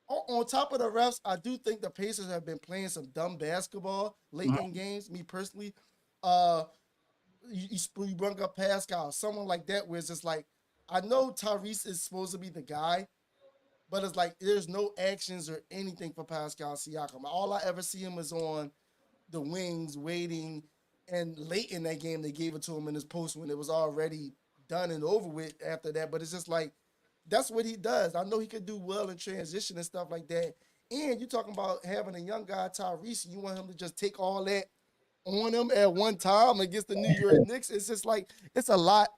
on top of the refs, I do think the Pacers have been playing some dumb basketball late in games, me personally. You bring up Pascal, someone like that, where it's just like, I know Tyrese is supposed to be the guy, but it's like there's no actions or anything for Pascal Siakam. All I ever see him is on the wings waiting, and late in that game they gave it to him in his post when it was already done and over with after that. But it's just like, that's what he does. I know he could do well in transition and stuff like that. And you're talking about having a young guy, Tyrese, you want him to just take all that on them at one time against the New York Knicks. It's just like it's a lot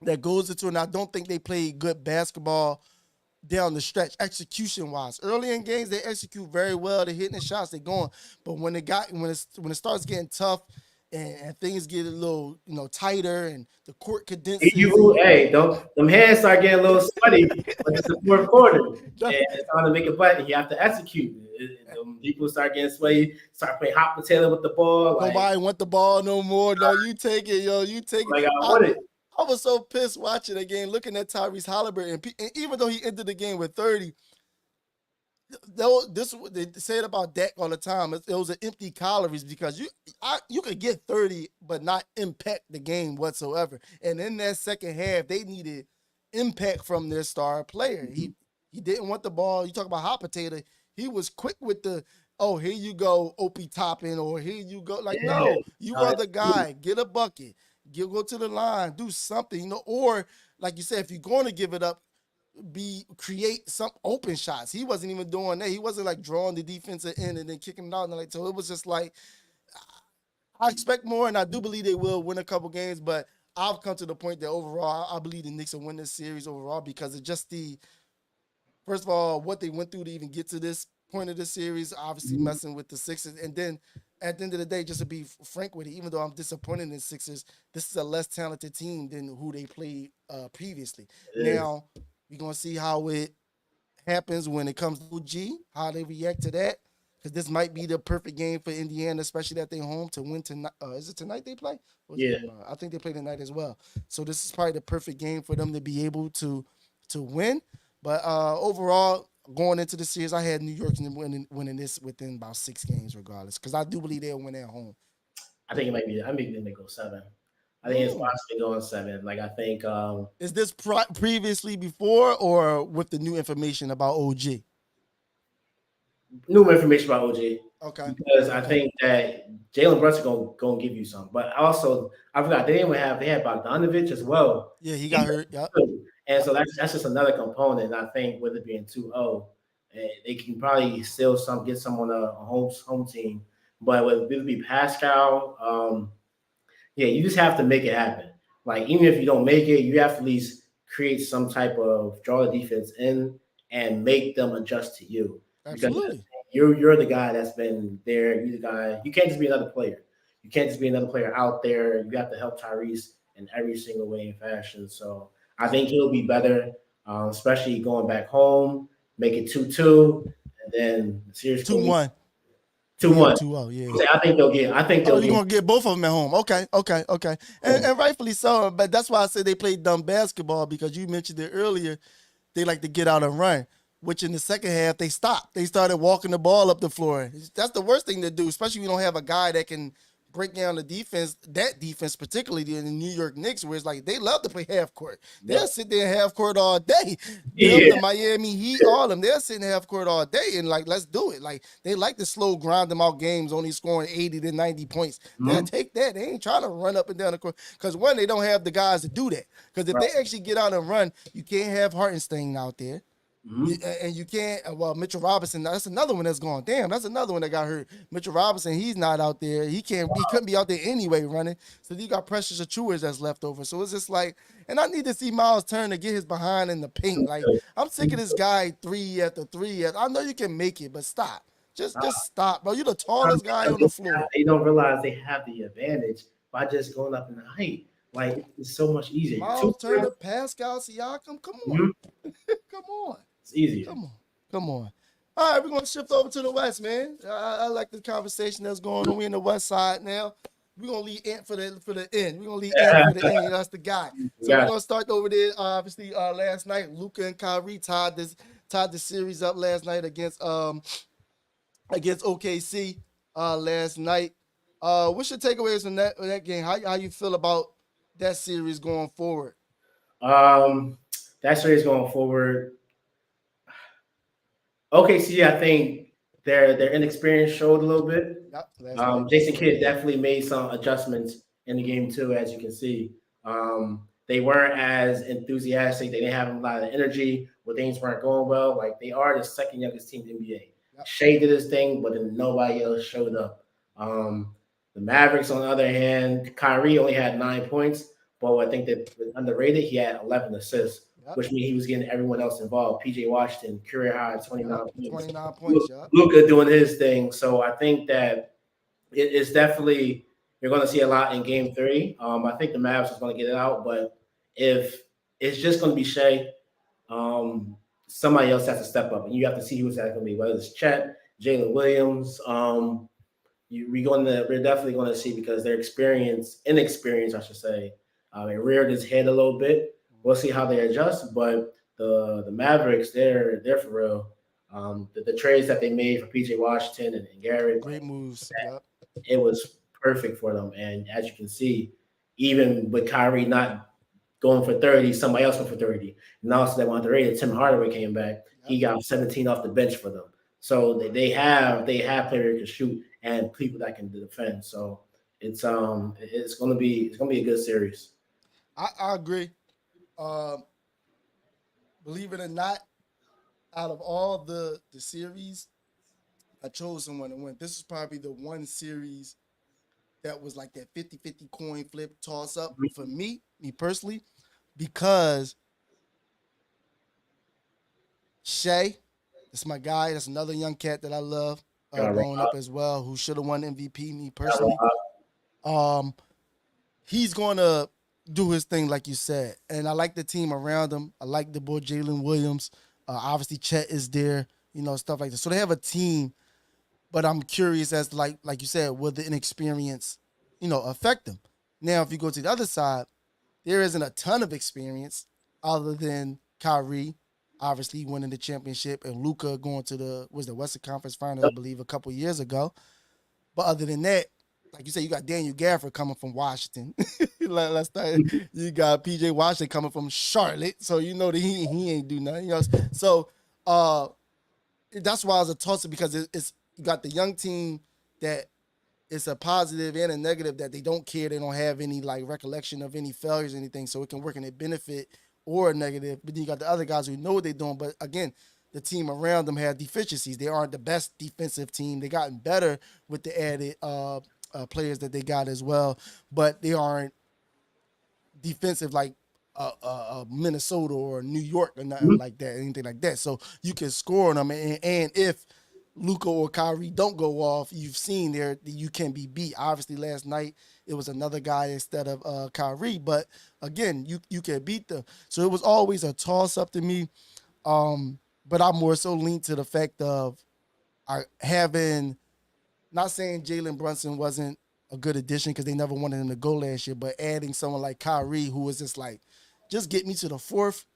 that goes into it. And I don't think they played good basketball down the stretch, execution wise. Early in games, they execute very well. They're hitting the shots, they're going. But when it starts getting tough and things get a little tighter and the court condenses, Hey, them hands start getting a little sweaty when it's the fourth quarter, and it's time to make a play. You have to execute. People start getting sweaty, start playing hot potato with the ball. Nobody want the ball no more. No, you take it, yo. You take it. I want it. I was so pissed watching the game, looking at Tyrese Halliburton, and even though he ended the game with 30, they say it about Dak all the time. It was an empty calories because you could get 30 but not impact the game whatsoever. And in that second half, they needed impact from their star player. He didn't want the ball. You talk about hot potato. He was quick with the, oh, here you go, Opie Toppin, or here you go. Like, no, you are the guy. Get a bucket. Go to the line, do something, or like you said, if you're going to give it up, create some open shots. He wasn't even doing that. He wasn't like drawing the defensive end and then kicking it out. And so it was just like, I expect more, and I do believe they will win a couple games, but I've come to the point that overall, I believe the Knicks will win this series overall because it's just first of all, what they went through to even get to this point of the series, obviously messing with the Sixers. And then at the end of the day, just to be frank with it, even though I'm disappointed in the Sixers, this is a less talented team than who they played previously. Now, we're going to see how it happens when it comes to G, how they react to that, because this might be the perfect game for Indiana, especially that they're home to win tonight. Is it tonight they play? Yeah. I think they play tonight as well. So this is probably the perfect game for them to be able to win. But overall, going into the series, I had New York winning this within about 6 games, regardless, because I do believe they'll win at home. I think it might be. I think they go 7. I think it's possibly going 7. Like I think. Is this previously before or with the new information about OG? New information about OG. Okay. Because I think that Jalen Brunson gonna give you some, but also I forgot they had Bogdanovich as well. Yeah, he got hurt. Yep. And so that's just another component. I think with it being 2-0, they can probably still get some on a home team. But with it be Pascal, you just have to make it happen. Like even if you don't make it, you have to at least create some type of draw the defense in and make them adjust to you. Absolutely. Because you're the guy that's been there. You're the guy. You can't just be another player. You can't just be another player out there. You have to help Tyrese in every single way and fashion. So I think he'll be better, especially going back home, make it 2-2, and then the series 2-1. 2-1. 2-0, yeah. I think they'll get. You're gonna get both of them at home. Okay. And rightfully so. But that's why I say they play dumb basketball, because you mentioned it earlier. They like to get out and run, which in the second half they stopped. They started walking the ball up the floor. That's the worst thing to do, especially if you don't have a guy that can break down the defense, that defense, particularly in the New York Knicks, where it's like they love to play half court. They'll sit there in half court all day. The Miami Heat, all of them, they'll sit in half court all day and like, let's do it. Like they like to slow grind them out games, only scoring 80 to 90 points. They'll take that. They ain't trying to run up and down the court because one, they don't have the guys to do that. Because if they actually get out and run, you can't have Hartenstein out there. And you can't. Well, Mitchell Robinson. That's another one that's gone. Damn, that's another one that got hurt. Mitchell Robinson. He's not out there. He couldn't be out there anyway running. So you got Precious Achiuwa that's left over. So it's just like, and I need to see Miles Turner get his behind in the paint. Like I'm sick of this guy 3 after 3. I know you can make it, but stop. Just stop, bro. You're the tallest guy on the floor. They don't realize they have the advantage by just going up in the height. Like it's so much easier. Miles Turner, Pascal Siakam. Come on, come on. It's easier. Come on. All right, we're gonna shift over to the West, man. I like the conversation that's going on. We in the West side now. We're gonna leave Ant for the end. We're gonna leave Ant for the end. That's the guy. So we're gonna start over there. Obviously, last night, Luka and Kyrie tied the series up last night against OKC last night. What's your takeaways from that game? How you feel about that series going forward? That series going forward. OKC, I think their inexperience showed a little bit. Yep, Jason Kidd definitely made some adjustments in the game too, as you can see. They weren't as enthusiastic. They didn't have a lot of energy when things weren't going well. Like they are the second youngest team in the NBA. Yep. Shea did his thing, but then nobody else showed up. The Mavericks, on the other hand, Kyrie only had 9 points, but I think that underrated, he had 11 assists, which means he was getting everyone else involved. PJ Washington, career high, 29 points. 29 points, yeah. Luka doing his thing. So I think that it's definitely you're going to see a lot in Game 3. I think the Mavs is going to get it out, but if it's just going to be Shea, somebody else has to step up, and you have to see who's that going to be. Whether it's Chet, Jalen Williams, we're definitely going to see because their inexperience, I should say, it reared its head a little bit. We'll see how they adjust, but the Mavericks, they're for real. The trades that they made for PJ Washington and Garrett, Great moves. Yep. it was perfect for them. And as you can see, even with Kyrie not going for 30, somebody else went for 30. And also they wanted to rate it. Tim Hardaway came back. He got 17 off the bench for them. So they have players who can shoot and people that can defend. So it's gonna be a good series. I agree. Believe it or not, out of all the series, I chose someone to win. This is probably the one series that was like that 50-50 coin flip toss up for me personally, because Shea, that's my guy. That's another young cat that I love growing up as well, who should have won MVP, me personally. He's going to do his thing, like you said. And I like the team around him. I like the boy Jalen Williams. Obviously, Chet is there, stuff like that. So they have a team, but I'm curious as to, like you said, will the inexperience, affect them? Now, if you go to the other side, there isn't a ton of experience other than Kyrie, obviously winning the championship, and Luka going to the Western Conference Final, I believe, a couple years ago. But other than that, like you said, you got Daniel Gafford coming from Washington. Let's start. You got PJ Washington coming from Charlotte, so you know that he ain't do nothing. So that's why I was a tosser, because it's you got the young team that it's a positive and a negative, that they don't care, they don't have any recollection of any failures or anything, so it can work in their benefit or a negative. But then you got the other guys who know what they're doing, but again, the team around them had deficiencies. They aren't the best defensive team. They gotten better with the added players that they got as well, but they aren't defensive like Minnesota or New York or nothing like that, anything like that. So you can score on them, and if Luka or Kyrie don't go off, you've seen there that you can be beat. Obviously, last night it was another guy instead of Kyrie, but again, you can beat them. So it was always a toss-up to me, but I more so lean to the fact of having, not saying Jalen Brunson wasn't a good addition because they never wanted him to go last year, but adding someone like Kyrie, who was just get me to the fourth,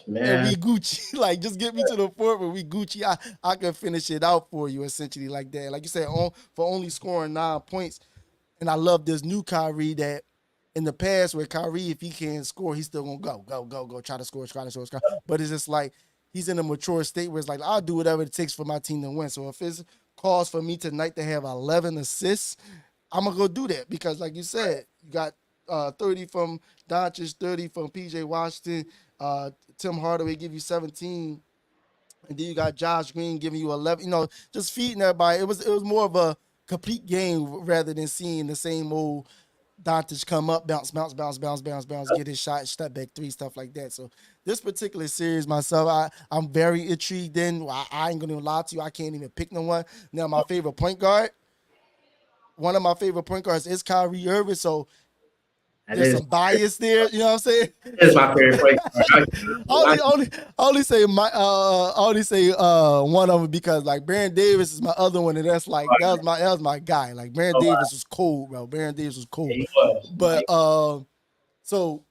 and we Gucci. Just get me to the fourth and we Gucci. I can finish it out for you, essentially, like that. Like you said, for only scoring 9 points. And I love this new Kyrie that in the past, where Kyrie, if he can't score, he's still going to go, try to score. But it's just he's in a mature state where it's I'll do whatever it takes for my team to win. So if it's cause for me tonight to have 11 assists, I'm going to go do that, because like you said, you got 30 from Doncic, 30 from PJ Washington, Tim Hardaway give you 17, and then you got Josh Green giving you 11. Just feeding everybody. It was more of a complete game rather than seeing the same old Doncic come up, bounce, get his shot, step back three, stuff like that. So this particular series, myself, I'm very intrigued in. I ain't gonna lie to you, I can't even pick no one. Now, my favorite point guard, one of my favorite point guards is Kyrie Irving, so there's some bias there, you know what I'm saying? It's my favorite point. only say one of them, because Baron Davis is my other one, and that's that was my guy. Baron Davis was cold, bro. Baron Davis was cold. Yeah, he was. But so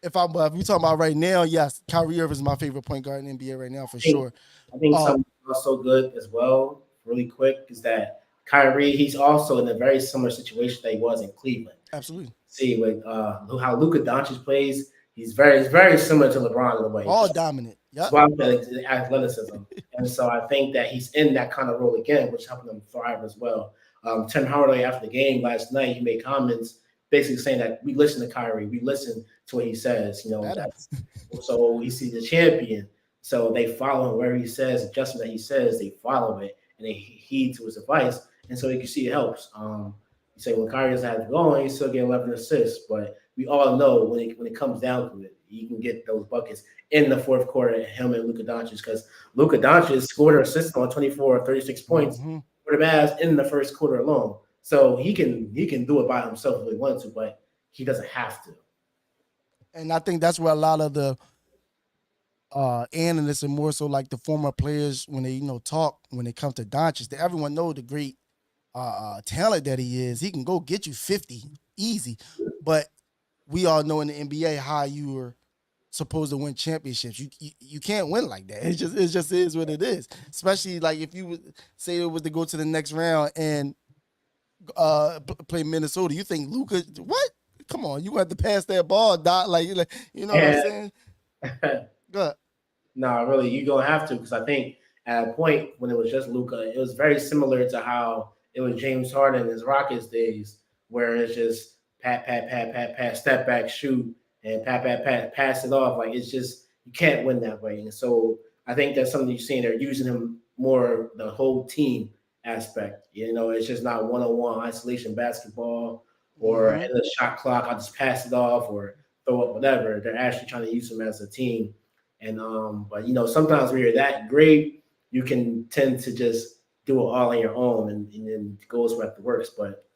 if we talking about right now, yes, Kyrie Irving is my favorite point guard in the NBA right now for sure. I think something also good as well, really quick, is that Kyrie, he's also in a very similar situation that he was in Cleveland. Absolutely. See, with how Luka Doncic plays, he's very similar to LeBron in a way. All dominant. Yep. The athleticism. And so I think that he's in that kind of role again, which helping him thrive as well. Tim Hardaway, after the game last night, he made comments basically saying that we listen to Kyrie, we listen to what he says. So he's the champion. So they follow him where he says, adjustment that he says, they follow it, and they heed to his advice. And so you can see it helps. You say when Kyrie doesn't have to go on, he's still getting 11 assists. But we all know when it comes down to it, you can get those buckets in the fourth quarter. Him and Luka Doncic, because Luka Doncic scored or assisted on 24 or 36 points for the Mavs in the first quarter alone. So he can do it by himself if he wants to, but he doesn't have to. And I think that's where a lot of the analysts and more so like the former players, when they talk when it comes to Doncic, that everyone knows the great talent that he is. He can go get you 50 easy, but we all know in the NBA how you are supposed to win championships. You can't win like that. It just is what it is. Especially like if you would say it was to go to the next round and play Minnesota, you think Luka, what? Come on, you have to pass that ball, Doc. Like you know what I'm saying? Good. No, really, you're gonna have to, because I think at a point when it was just Luka, it was very similar to how it was James Harden in his Rockets days, where it's just pat, step back, shoot, and pat, pass it off. Like it's just you can't win that way. And so I think that's something you're seeing. They're using him more the whole team aspect. It's just not one-on-one isolation basketball or in the shot clock, I'll just pass it off or throw up whatever. They're actually trying to use him as a team. And but sometimes when you're that great, you can tend to just do it all on your own, and then it goes where it works. But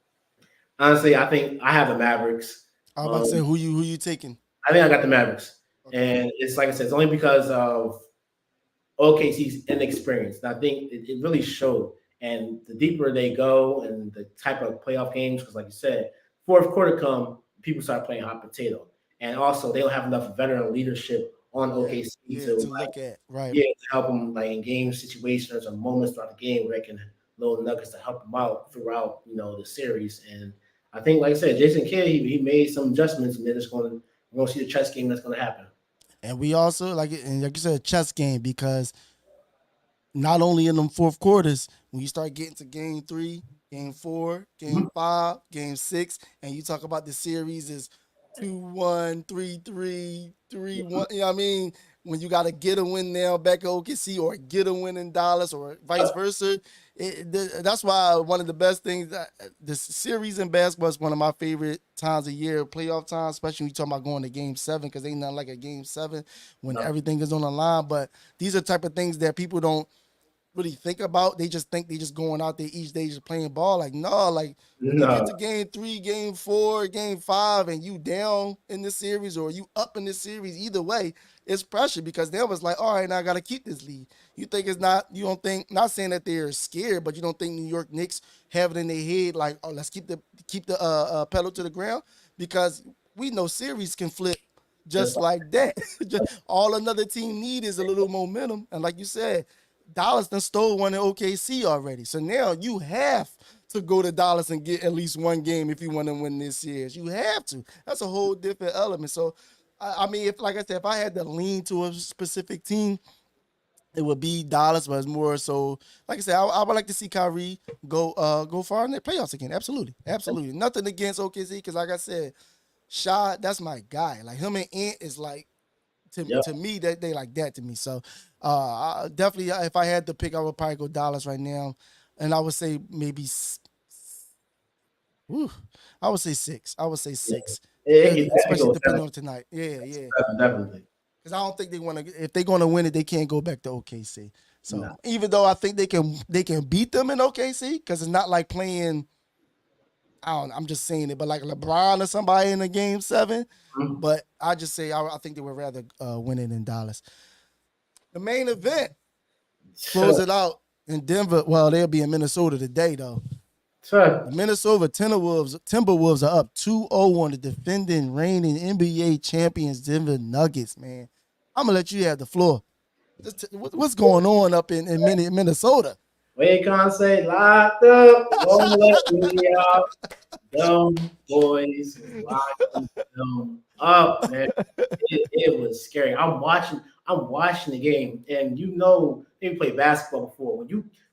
honestly, I think I have the Mavericks. I was about to say, who you taking? I think I got the Mavericks, and it's like I said, it's only because of OKC's inexperience. And I think it really showed. And the deeper they go, and the type of playoff games, because like you said, fourth quarter come, people start playing hot potato, and also they don't have enough veteran leadership on OKC to look at, right? Yeah, to help them like in game situations or moments throughout the game where they can little nuggets to help them out throughout the series. And I think, like I said, Jason Kidd, he made some adjustments, and they're just going to see the chess game that's going to happen. And we also like you said, chess game, because not only in them fourth quarters, when you start getting to game 3, game 4, game 5, game 6, and you talk about the series is 2-1, 3-3, 3-1. You know what I mean? When you got to get a win now back at OKC or get a win in Dallas or vice versa. That's why one of the best things, the series in basketball is one of my favorite times of year, playoff time, especially when you talking about going to game 7, because ain't nothing like a game 7 when everything is on the line. But these are type of things that people don't really think about. They just think they just going out there each day just playing ball. Like, no, like when you get to game 3, game 4, game 5, and you down in the series or you up in the series, either way, it's pressure, because they was like, all right, now I got to keep this lead. You think it's not, you don't think, not saying that they're scared, but you don't think New York Knicks have it in their head like, oh, let's keep the pedal to the ground, because we know series can flip just like that. Just all another team need is a little momentum. And like you said, Dallas done stole one in OKC already. So now you have to go to Dallas and get at least one game if you want to win this series. You have to. That's a whole different element. So, I mean, if like I said, if I had to lean to a specific team, it would be Dallas, but it's more so, like I said, I would like to see Kyrie go far in the playoffs again. Absolutely. Absolutely. Nothing against OKC, because like I said, Sha, that's my guy. Like him and Ant is like, to me, that they like that to me. So definitely, if I had to pick, I would probably go Dallas right now, and I would say maybe. I would say 6. Especially depending on tonight. Yeah. Definitely. Because I don't think they want to. If they're going to win it, they can't go back to OKC. So even though I think they can beat them in OKC, because it's not like playing. I'm just saying it, but like LeBron or somebody in a game 7. But I just say I think they would rather win it in Dallas. The main event, close it out in Denver. Well, they'll be in Minnesota today, though. Sure. The Minnesota Timberwolves are up 2-0 on the defending reigning NBA champions Denver Nuggets, man. I'm going to let you have the floor. What's going on up in Minnesota? Wait, can't say locked up. Won't let me out. Dumb boys locked them up, man. It was scary. I'm watching the game, and they played basketball before. When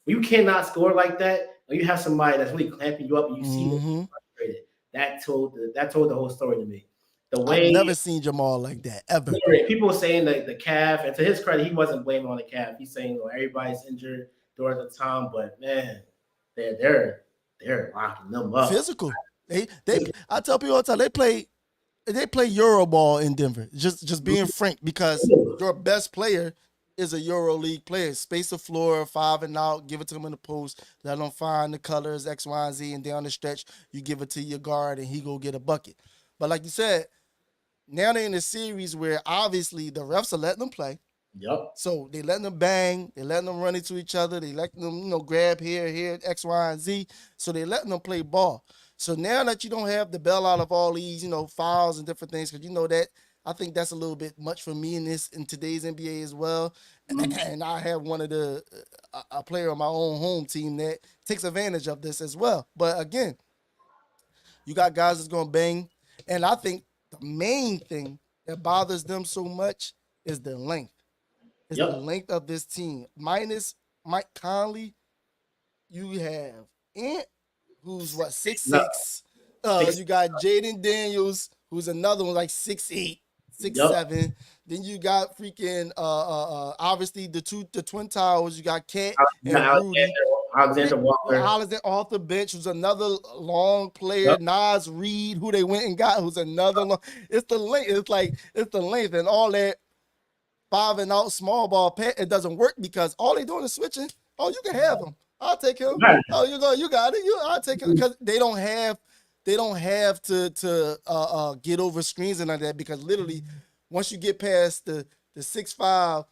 you cannot score like that, when you have somebody that's really clamping you up, and you see them frustrated. That told the whole story to me. The way I've never seen Jamal like that ever. People were saying that the calf, and to his credit, he wasn't blaming on the calf. He's saying everybody's injured during the time, but man, they're they're locking them up. Physical. They I tell people all the time they play Euro ball in Denver. Just being frank, because your best player is a Euro League player. Space the floor, 5 and out, give it to him in the post, let him find the colors X, Y, and Z, and down the stretch you give it to your guard and he go get a bucket. But like you said, now they're in a series where obviously the refs are letting them play. Yep. So they letting them bang, they letting them run into each other, they letting them, grab here, X, Y, and Z. So they letting them play ball. So now that you don't have the bailout of all these, fouls and different things, because that I think that's a little bit much for me in today's NBA as well. And I have one of a player on my own home team that takes advantage of this as well. But again, you got guys that's gonna bang, and I think the main thing that bothers them so much is the length. It's the length of this team. Minus Mike Conley, you have Ant, who's 6'6". You got Jaden Daniels, who's another one like 6'8", 6'7". Then you got freaking obviously the Twin Towers. You got Cat and Rudy. Alexander Walker. Alexander off the bench, who's another long player. Nas Reed, who they went and got, who's another long. It's the length. It's the length and all that. 5 and out small ball pet, it doesn't work because all they doing is switching. Oh, you can have him. I'll take him. Oh, you got it. I'll take him, because they don't have to get over screens and like that, because literally once you get past the 6'5"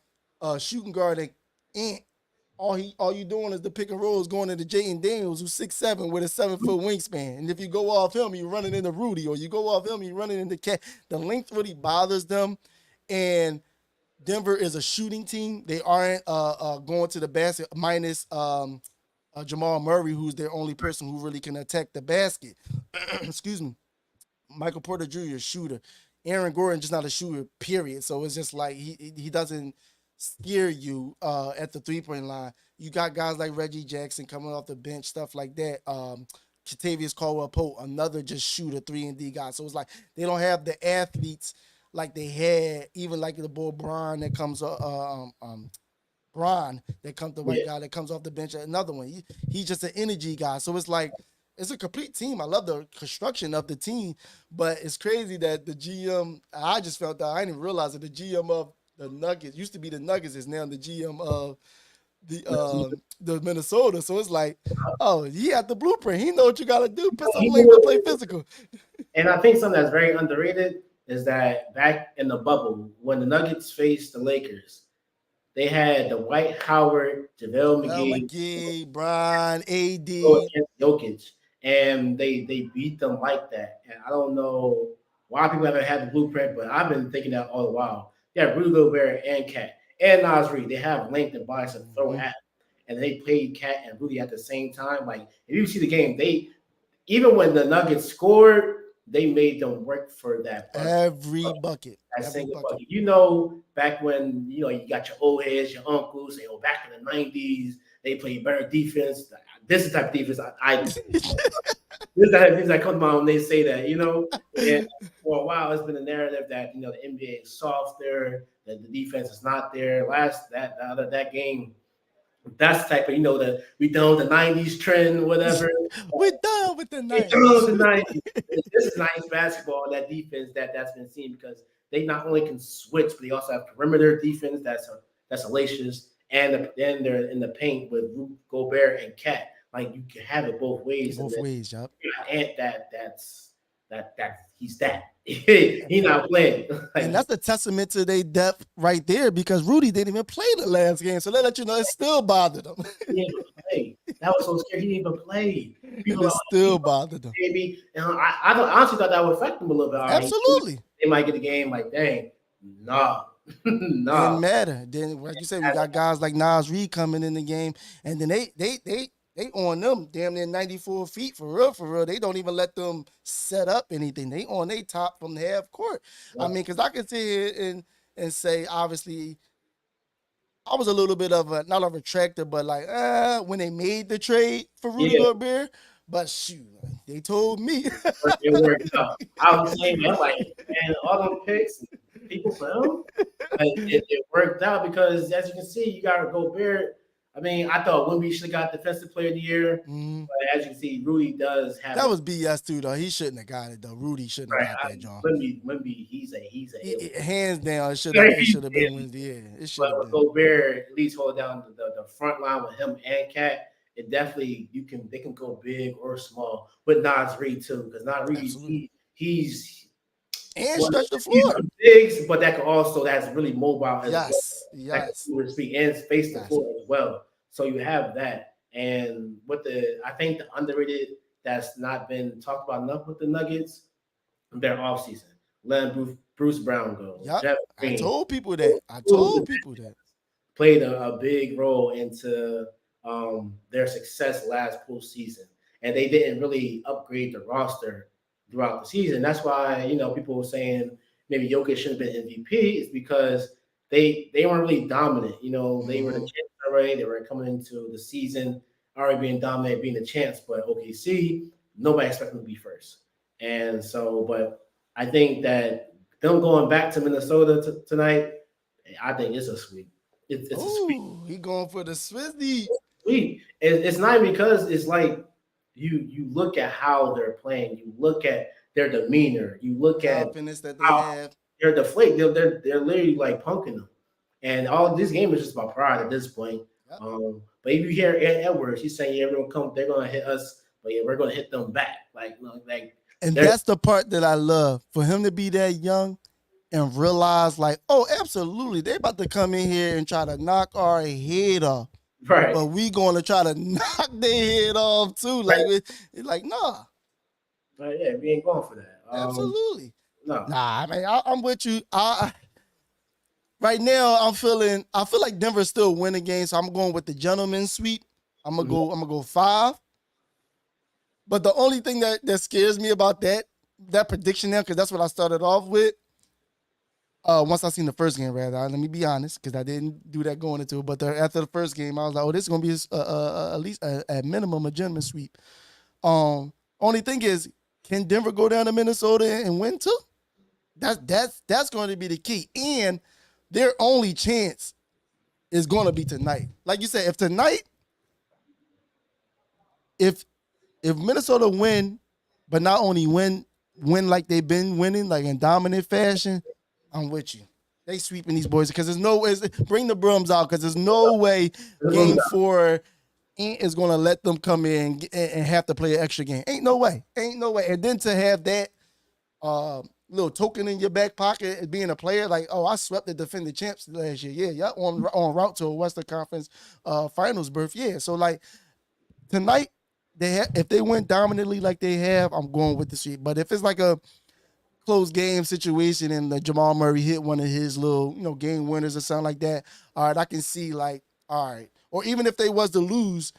shooting guard and all you doing is the pick and rolls going into Jaden Daniels, who's 6'7" with a 7-foot wingspan. And if you go off him, you're running into Rudy, or you go off him, you're running into Cat. The length really bothers them. And Denver is a shooting team. They aren't going to the basket, minus Jamal Murray, who's their only person who really can attack the basket. Excuse me. Michael Porter Jr., shooter. Aaron Gordon, just not a shooter, period. So it's just like he doesn't scare you at the three-point line. You got guys like Reggie Jackson coming off the bench, stuff like that. Kentavious Caldwell-Pope, another just shooter, 3-and-D guy. So it's like they don't have the athletes like they had, even like the boy Bron that comes the white guy that comes off the bench. Another one, he's just an energy guy. So it's like it's a complete team. I love the construction of the team, but it's crazy that the GM. I just felt that I didn't even realize that the GM of the Nuggets used to be the Nuggets is now the GM of the Minnesota. So it's like, oh, he had the blueprint. He know what you got to do. Put some length to play physical. And I think something that's very underrated is that back in the bubble, when the Nuggets faced the Lakers, they had Dwight Howard, JaVale McGee, Brian, AD, Jokic, and they beat them like that. And I don't know why people haven't had the blueprint, but I've been thinking that all the while. Yeah, Rudy Gobert and Cat and Nas Reed, they have length and bodies to throw at, and they played Cat and Rudy at the same time. Like if you see the game, even when the Nuggets scored, they made them work for that bucket. Every bucket. That single bucket. Back when you got your old heads, your uncles, back in the 90s, they played better defense. This is the type of defense this is the type of things that come to mind when they say that, And for a while, it's been a narrative that the NBA is softer, that the defense is not there. That game. That's the type of, we done with the 90s trend, whatever. We're done with the 90s. This is nice basketball, that defense that's been seen, because they not only can switch, but they also have perimeter defense that's hellacious, and then they're in the paint with Gobert and Cat. Like, you can have it both ways. Both ways, yep. And he's that. He's not playing. And that's a testament to their depth right there, because Rudy didn't even play the last game. So that let you know it still bothered him. He didn't even play. That was so scary. He didn't even play. It still bothered him. Maybe, and I honestly thought that would affect him a little bit. Absolutely. They might get the game like, dang, nah. Didn't matter. Then, like you said, we got guys like Nas Reed coming in the game, and then they on them damn near 94 feet for real. They don't even let them set up anything. They on they top from the half court. Yeah. I mean, because I can sit here and say, obviously, I was a little bit of not a retractor, but like when they made the trade for Rudy Gobert. But shoot, they told me. It worked out. I was saying, man, like, man, all them picks, people for him, it worked out, because as you can see, you got Gobert. I mean, I thought Wemby should have got Defensive Player of the Year, Mhm. but as you can see, Rudy does have That was BS too, though. He shouldn't have got it though. Rudy shouldn't have got that, John. Wemby, he's a Hands down, it should have been Wednesday. Yeah, it should But have with been. Gobert, at least hold down the front line with him and Cat, it definitely they can go big or small. With Nas Reed too, because Nas Reed he's and stretch the he's floor. big, but that can also that's really mobile as well. Yes. That can speak and space the floor as well. So you have that, and I think the underrated that's not been talked about enough with the Nuggets, their offseason. Letting Bruce Brown go. Yep. I told people that. Played a big role into their success last postseason, and they didn't really upgrade the roster throughout the season. That's why people were saying maybe Jokic shouldn't have been MVP. Is because they weren't really dominant. They were the champs already. They were coming into the season already being dominant, being the champs. But OKC, nobody expected them to be first, and so but. I think that them going back to Minnesota tonight, I think it's a sweep. It's a sweep. He going for the Swizzy. Sweep. It's not because it's like you look at how they're playing, you look at their demeanor, you look at confidence that they have. They're deflated. They're literally like punking them, and all this game is just about pride at this point. Yep. But if you hear Ed Edwards, he's saying, "Yeah, they're gonna hit us, but yeah, we're gonna hit them back." And that's the part that I love. For him to be that young and realize, like, oh, absolutely, they about to come in here and try to knock our head off. Right. But we going to try to knock their head off too. Like, it's like, nah. Yeah, we ain't going for that. Absolutely. No. Nah, I mean, I'm with you. Right now, I feel like Denver's still winning games, so I'm going with the gentleman's sweep. I'm gonna go 5. But the only thing that scares me about that prediction now, because that's what I started off with. Once I seen the first game, rather, let me be honest, because I didn't do that going into it. But after the first game, I was like, oh, this is gonna be at least at minimum a gentleman's sweep. Only thing is, can Denver go down to Minnesota and win too? That's going to be the key. And their only chance is going to be tonight. Like you said, if Minnesota win, but not only win like they've been winning, like in dominant fashion, I'm with you. They sweeping these boys because there's no way. Bring the brooms out because there's no way Game 4 is going to let them come in and have to play an extra game. Ain't no way. And then to have that little token in your back pocket, being a player, like, oh, I swept the defending champs last year. Yeah, on route to a Western Conference Finals berth. Yeah, so like tonight, if they went dominantly like they have, I'm going with the sweep. But if it's like a close game situation and Jamal Murray hit one of his little, game winners or something like that, all right, I can see like, all right. Or even if they was to lose,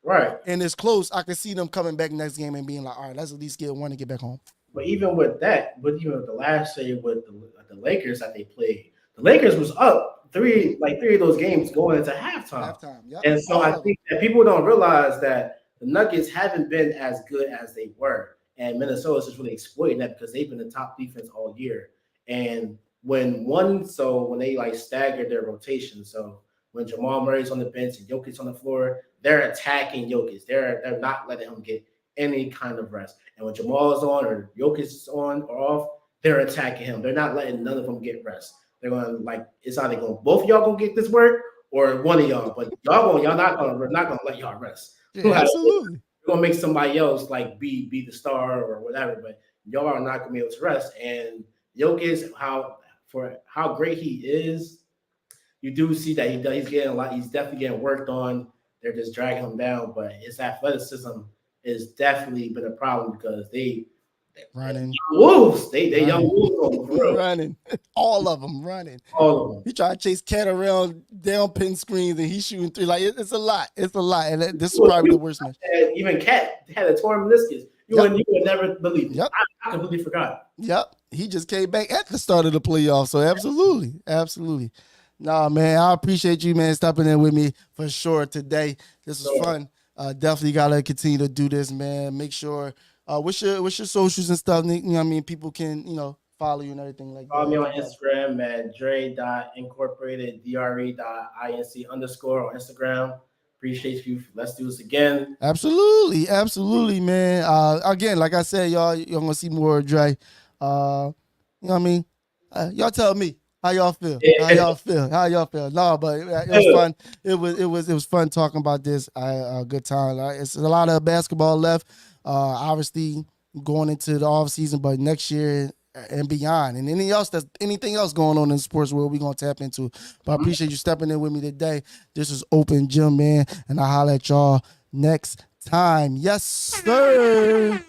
right, and it's close, I can see them coming back next game and being like, all right, let's at least get one and get back home. But even with that, the last year with the Lakers that they played, the Lakers was up three of those games going into halftime. Yep. And so I think that people don't realize that the Nuggets haven't been as good as they were. And Minnesota's just really exploiting that because they've been the top defense all year. And when they like staggered their rotation, so when Jamal Murray's on the bench and Jokic's on the floor, they're attacking Jokic. They're not letting him get any kind of rest. And when Jamal is on or Jokic is on or off, they're attacking him. They're not letting none of them get rest. They're going it's either going both of y'all gonna get this work or one of y'all, but we're not gonna let y'all rest. Yeah, absolutely. We're gonna make somebody else like be the star or whatever, but y'all are not gonna be able to rest. And Jokic, for how great he is, you do see that he's getting a lot. He's definitely getting worked on. They're just dragging him down, but his athleticism has definitely been a problem because they running wolves. They young wolves running. All of them running. All of them. He try to chase Cat around down pin screens and he's shooting 3. Like it's a lot. And this is probably the worst match. Even Cat had a torn meniscus. You would never believe it. Yep. I completely forgot. Yep. He just came back at the start of the playoffs. So absolutely. Nah, man, I appreciate you, man, stopping in with me for sure today. This was fun. Definitely gotta continue to do this, man. Make sure what's your socials and stuff, Nick? You know what I mean? People can, follow you and everything like that. Follow me on Instagram at dre.incorporated, dre.inc_ on Instagram. Appreciate you. Let's do this again. Absolutely, man. Again, like I said, y'all gonna see more of Dre. You know what I mean? Y'all tell me how y'all feel. How y'all feel? No, but it was fun. It was fun talking about this. Good time. It's a lot of basketball left. Obviously going into the off season, but next year and beyond, and anything else going on in the sports world, we're gonna tap into. But I appreciate you stepping in with me today. This is Open Gym, man, and I'll holler at y'all next time. Yes, sir.